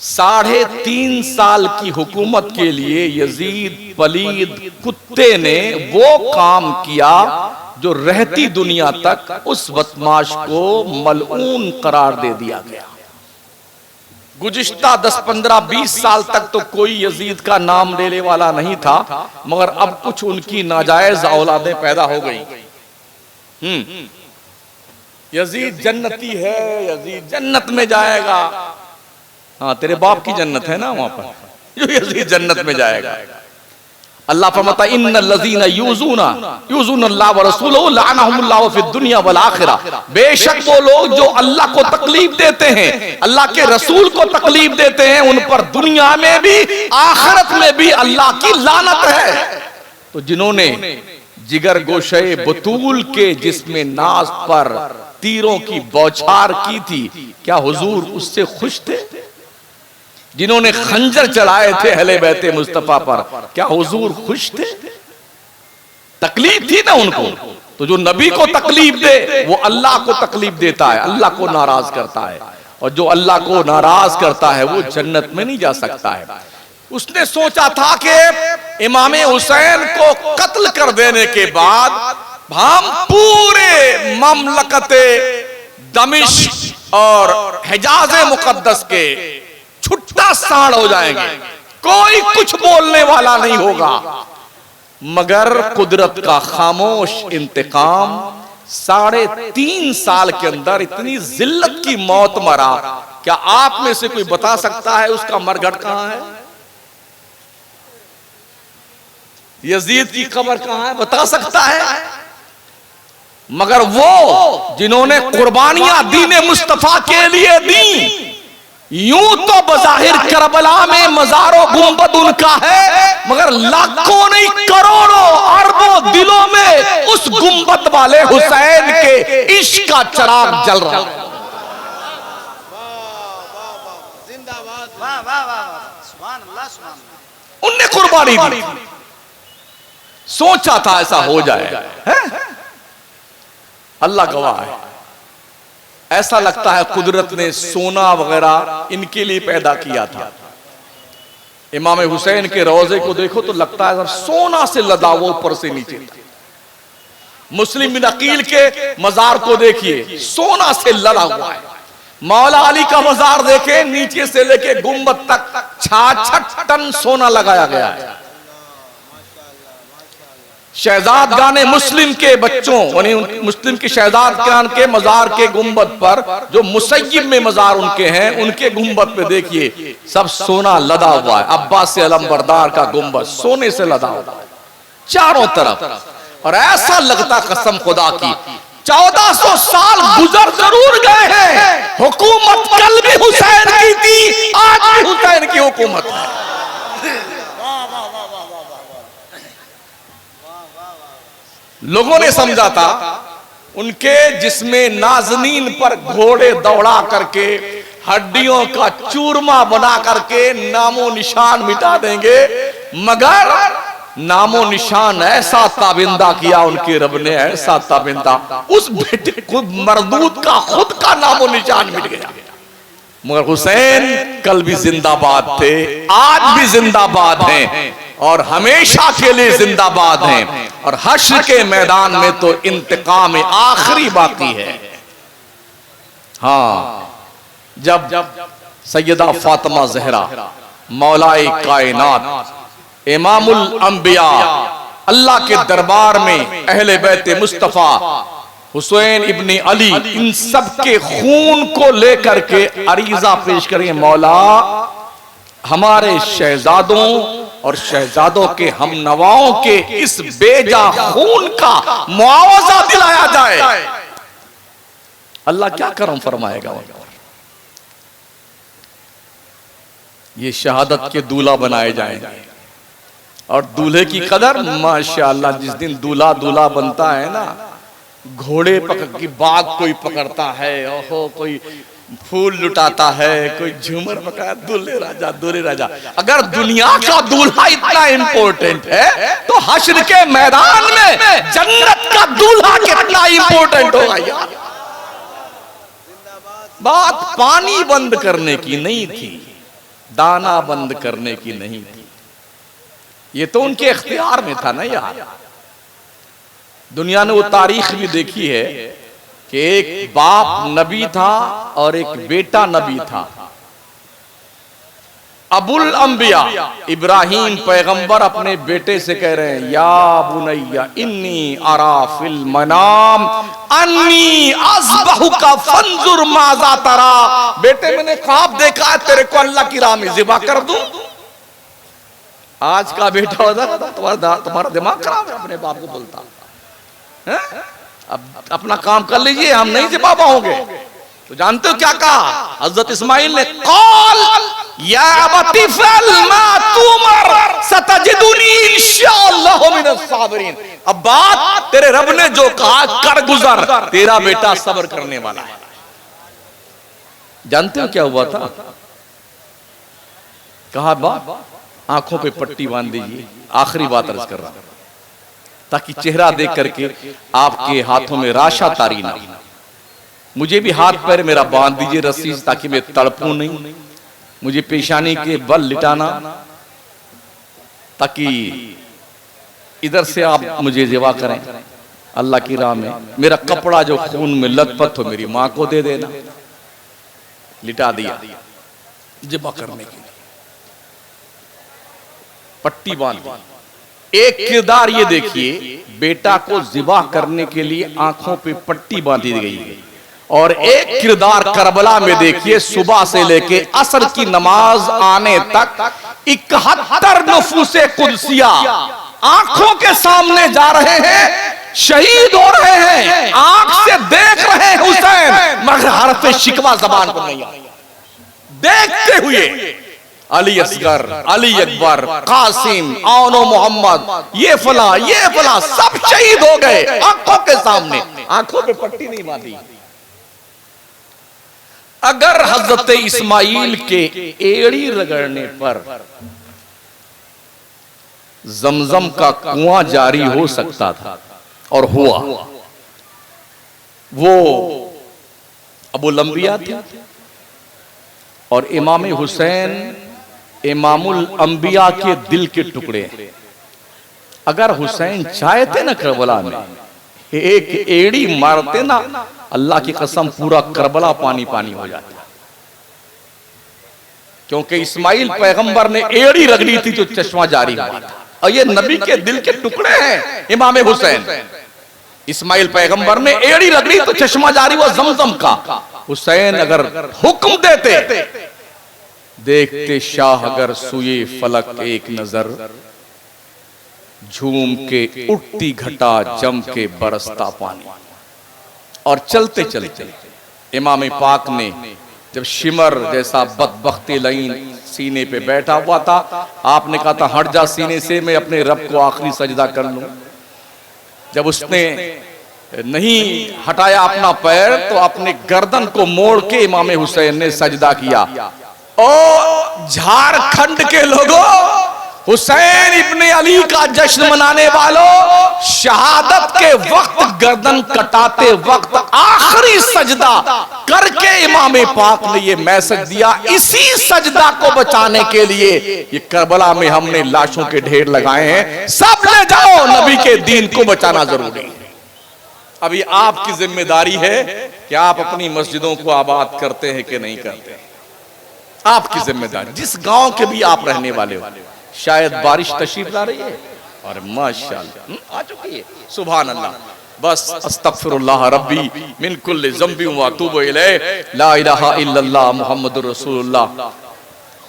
3.5 साल की हुकूमत के लिए यजीद पलीद कुत्ते ने वो काम किया जो रहती दुनिया तक उस बदमाश को मलऊन करार दे दिया गया। गुज़िश्ता 10, 15, 20 साल तक तो कोई यजीद का नाम लेने वाला नहीं था, मगर अब कुछ उनकी नाजायज औलादें पैदा हो गई। यजीद जन्नती है, यजीद जन्नत में जाएगा। हाँ, तेरे बाप की जन्नत है ना वहां पर, जो यजीद जन्नत में जाएगा। अल्लाह फरमाता है इन्नल लज़ीना यूज़ूना अल्लाह व रसूलहु लअनहुमुल्लाहु फिद दुनिया वल आखिरा। बेशक वो लोग जो अल्लाह को तकलीफ देते हैं, अल्लाह के रसूल को तकलीफ देते हैं, उन पर दुनिया में भी आखिरत में भी अल्लाह की लानत है। तो जिन्होंने जिगर गोशे बतूल के जिस्म नाज पर तीरों की बौछार की थी, क्या हुजूर उससे खुश थे? जिन्होंने खंजर चलाए थे अहले बैत मुस्तफा पर, क्या हुजूर खुश थे? तकलीफ थी ना उनको। तो जो नबी को तकलीफ दे वो अल्लाह को तकलीफ देता है, अल्लाह को नाराज करता है, और जो अल्लाह को नाराज करता है वो जन्नत में नहीं जा सकता है। उसने सोचा था कि इमाम हुसैन को कत्ल कर देने के बाद हम पूरे ममलकते दमिश्क और हिजाज मुकद्दस के छुट्टा साड़ हो जाएंगे, कोई कुछ बोलने वाला नहीं होगा। मगर कुदरत का खामोश इंतकाम 3.5 साल के अंदर इतनी जिल्लत की मौत मरा। क्या आप में से कोई बता सकता है उसका मरघट कहां है? यजीद की कब्र कहां है? बता सकता है? मगर वो जिन्होंने कुर्बानियां दीन मुस्तफा के लिए दी, यूं तो बज़ाहिर करबला में मज़ारो गुंबद उनका है, मगर लाखों नहीं करोड़ों अरबों दिलों में उस गुंबद वाले हुसैन के इश्क का चिराग जल रहा है। उनने कुर्बानी दी, सोचा था ऐसा हो जाए, अल्लाह गवाह है। ऐसा लगता है कुदरत ने सोना वगैरह इनके लिए पैदा किया था। इमाम हुसैन के रोजे को देखो तो लगता है सोना से लदा हुआ ऊपर से नीचे। मुस्लिम बिन अकील के मजार को देखिए, सोना से लदा हुआ है। मौला अली का मजार देखे, नीचे से लेके गुंबद तक 66 टन सोना लगाया गया है। शहजाद गाने मुस्लिम के बच्चों, मुस्लिम की शहजाद खान के मजार के गुंबद पर, जो मुसय्यिब में मजार उनके हैं, उनके गुंबद पे देखिए सब सोना लदा हुआ है। अब्बास अलमबरदार का गुंबद सोने से लदा हुआ है चारों तरफ। और ऐसा लगता कसम खुदा की 1400 साल गुजर जरूर गए हैं, हुकूमत कल भी हुसैन की थी, आज भी हुसैन की हुकूमत है। लोगों ने समझा था उनके जिसमें नाज़नीन पर घोड़े दौड़ा करके हड्डियों का चूरमा बना करके नामो निशान मिटा देंगे, मगर नामो निशान ऐसा ताबिंदा किया उनके रब ने, ऐसा ताबिंदा, उस बेटे खुद मरदूद का खुद का नामो निशान मिट गया। मगर हुसैन कल भी जिंदाबाद थे, आज भी जिंदाबाद हैं और हमेशा के लिए जिंदाबाद हैं। और हश्र के मैदान में तो इंतकाम आखिरी बाकी है। हाँ, जब सैयदा फातिमा ज़हरा मौलाए कायनात इमामुल अंबिया अल्लाह के दरबार में अहले बैत मुस्तफा हुसैन इब्ने अली इन सब के खून को लेकर के अरीजा पेश करें, मौला हमारे शहजादों और शहजादों के हम नवाओं के इस बेजा खून का मुआवजा दिलाया जाए। अल्लाह क्या करम फरमाएगा। ये शहादत के दूल्हा बनाए जाएंगे और दूल्हे की कदर माशाअल्लाह, जिस दिन दूल्हा दूल्हा बनता है ना, घोड़े पकड़ की बाग कोई पकड़ता है, ओहो कोई फूल लुटाता है, कोई झूमर पकड़ा, दूल्हे राजा दूल्हे राजा। अगर दुनिया का दूल्हा इतना इंपॉर्टेंट है तो हश्र के मैदान में जन्नत का दूल्हा कितना इंपॉर्टेंट होगा यार। बात पानी बंद करने की नहीं थी, दाना बंद करने की नहीं थी, ये तो उनके इख्तियार में था ना यार। दुनिया ने वो तारीख भी देखी है कि एक बाप नबी था और एक बेटा नबी था। अबुल अंबिया इब्राहिम पैगंबर अपने बेटे से कह रहे हैं, या बुनैया इन्नी अरा फिल मनाम अन्नी अज़बहुका फंजुर माज़ा तरा। बेटे मैंने ख्वाब देखा है तेरे को अल्लाह की राह में ज़िबा कर दूं। आज का बेटा होता तुम्हारा दिमाग खराब है, अपने बाप को बोलता है अब अपना काम कर लीजिए, हम नहीं ज़िबा पाओगे। तो जानते हो क्या कहा हजरत इस्माइल ने, कौल या अबती फअल मा तुमर सतजिदुनी इंशाअल्लाह मिनस साबिरीन। अब बात तेरे रब ने जो कहा कर गुजर, तेरा बेटा सब्र करने वाला है। जानते हो क्या हुआ था? कहा बाप आंखों पे पट्टी बांध दीजिए, आखिरी बात अर्ज कर रहा, ताकि चेहरा देख करके आपके हाथों में राशा तारी ना। मुझे भी हाथ पैर मेरा बांध दीजिए रस्सी से, ताकि मैं तड़पूं नहीं। मुझे पेशानी के बल लिटाना, ताकि इधर से आप मुझे ज़िबा करें अल्लाह की राह में। मेरा कपड़ा जो खून में लथपथ हो मेरी माँ को दे देना। लिटा दिया ज़िबा करने के लिए, पट्टी बांध दी। एक किरदार ये देखिए, बेटा को ज़िबा करने के लिए आंखों पे पट्टी बांधी गई है। और एक किरदार करबला में देखिए, सुबह से लेके असर की नमाज आने तक 71 नफूसे कुदसिया आंखों के सामने जा रहे हैं, शहीद हो रहे हैं, आंख से देख रहे हैं हुसैन, मगर हरफ शिकवा जबान पर नहीं आ रहा। देखते हुए अली असगर, अली अकबर, कासिम, औनो मोहम्मद, ये फला सब शहीद हो गए आंखों के सामने, आंखों पे पट्टी नहीं बांधी। अगर हजरत इस्माइल के एड़ी रगड़ने पर जमजम का कुआं जारी हो सकता था और हुआ, वो अबुल अंबिया थे और इमाम हुसैन इमामुल अंबिया के दिल के टुकड़े हैं। अगर हुसैन चाहते ना करबला में एक एड़ी मारते ना, अल्लाह की कसम पूरा करबला पानी पानी हो जाता, क्योंकि इस्माइल पैगंबर ने एड़ी रगड़ी थी जो चश्मा जारी हुआ था। और ये नबी के दिल के टुकड़े हैं इमाम हुसैन। इस्माइल पैगंबर ने एड़ी रगड़ी तो चश्मा जारी हुआ जमजम का। हुसैन अगर हुक्म देते, देखते शाह अगर सुए फलक एक नजर, झूम के उठती घटा जम के बरसता पानी। और चलते चलते इमाम पाक ने जब शिमर जैसा बदबख्ती लाइन सीने पे बैठा हुआ था, आपने कहा था हट जा सीने से, मैं अपने रब को आखिरी सजदा कर लूं। जब उसने नहीं हटाया अपना पैर तो अपने गर्दन को मोड़ के इमाम हुसैन ने सजदा किया। ओ झारखंड के लोगों, हुसैन इब्ने अली का जश्न मनाने वालों, शहादत के वक्त गर्दन कटाते वक्त आखिरी सजदा करके इमाम पाक ने ये मैसेज दिया, इसी सजदा को बचाने के लिए ये करबला में हमने लाशों के ढेर लगाए हैं, सब ले जाओ, नबी के दीन को बचाना जरूरी है। अभी आपकी जिम्मेदारी है कि आप अपनी मस्जिदों को आबाद करते हैं कि नहीं करते, आपकी जिम्मेदारी। जिस गांव के भी आप रहने वाले हो, शायद बारिश तशरीफ ला रही है और माशाअल्लाह आ चुकी है, सुभान अल्लाह। बस अस्तगफिरुल्लाह रब्बी मिन कुल्लि ज़ंबि व अतूबु इलैह, ला इलाहा इल्लल्लाह मुहम्मदुर रसूलुल्लाह।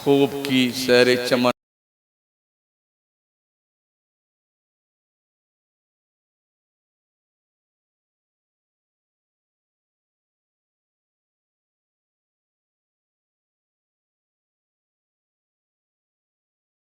खूब की सैर चमन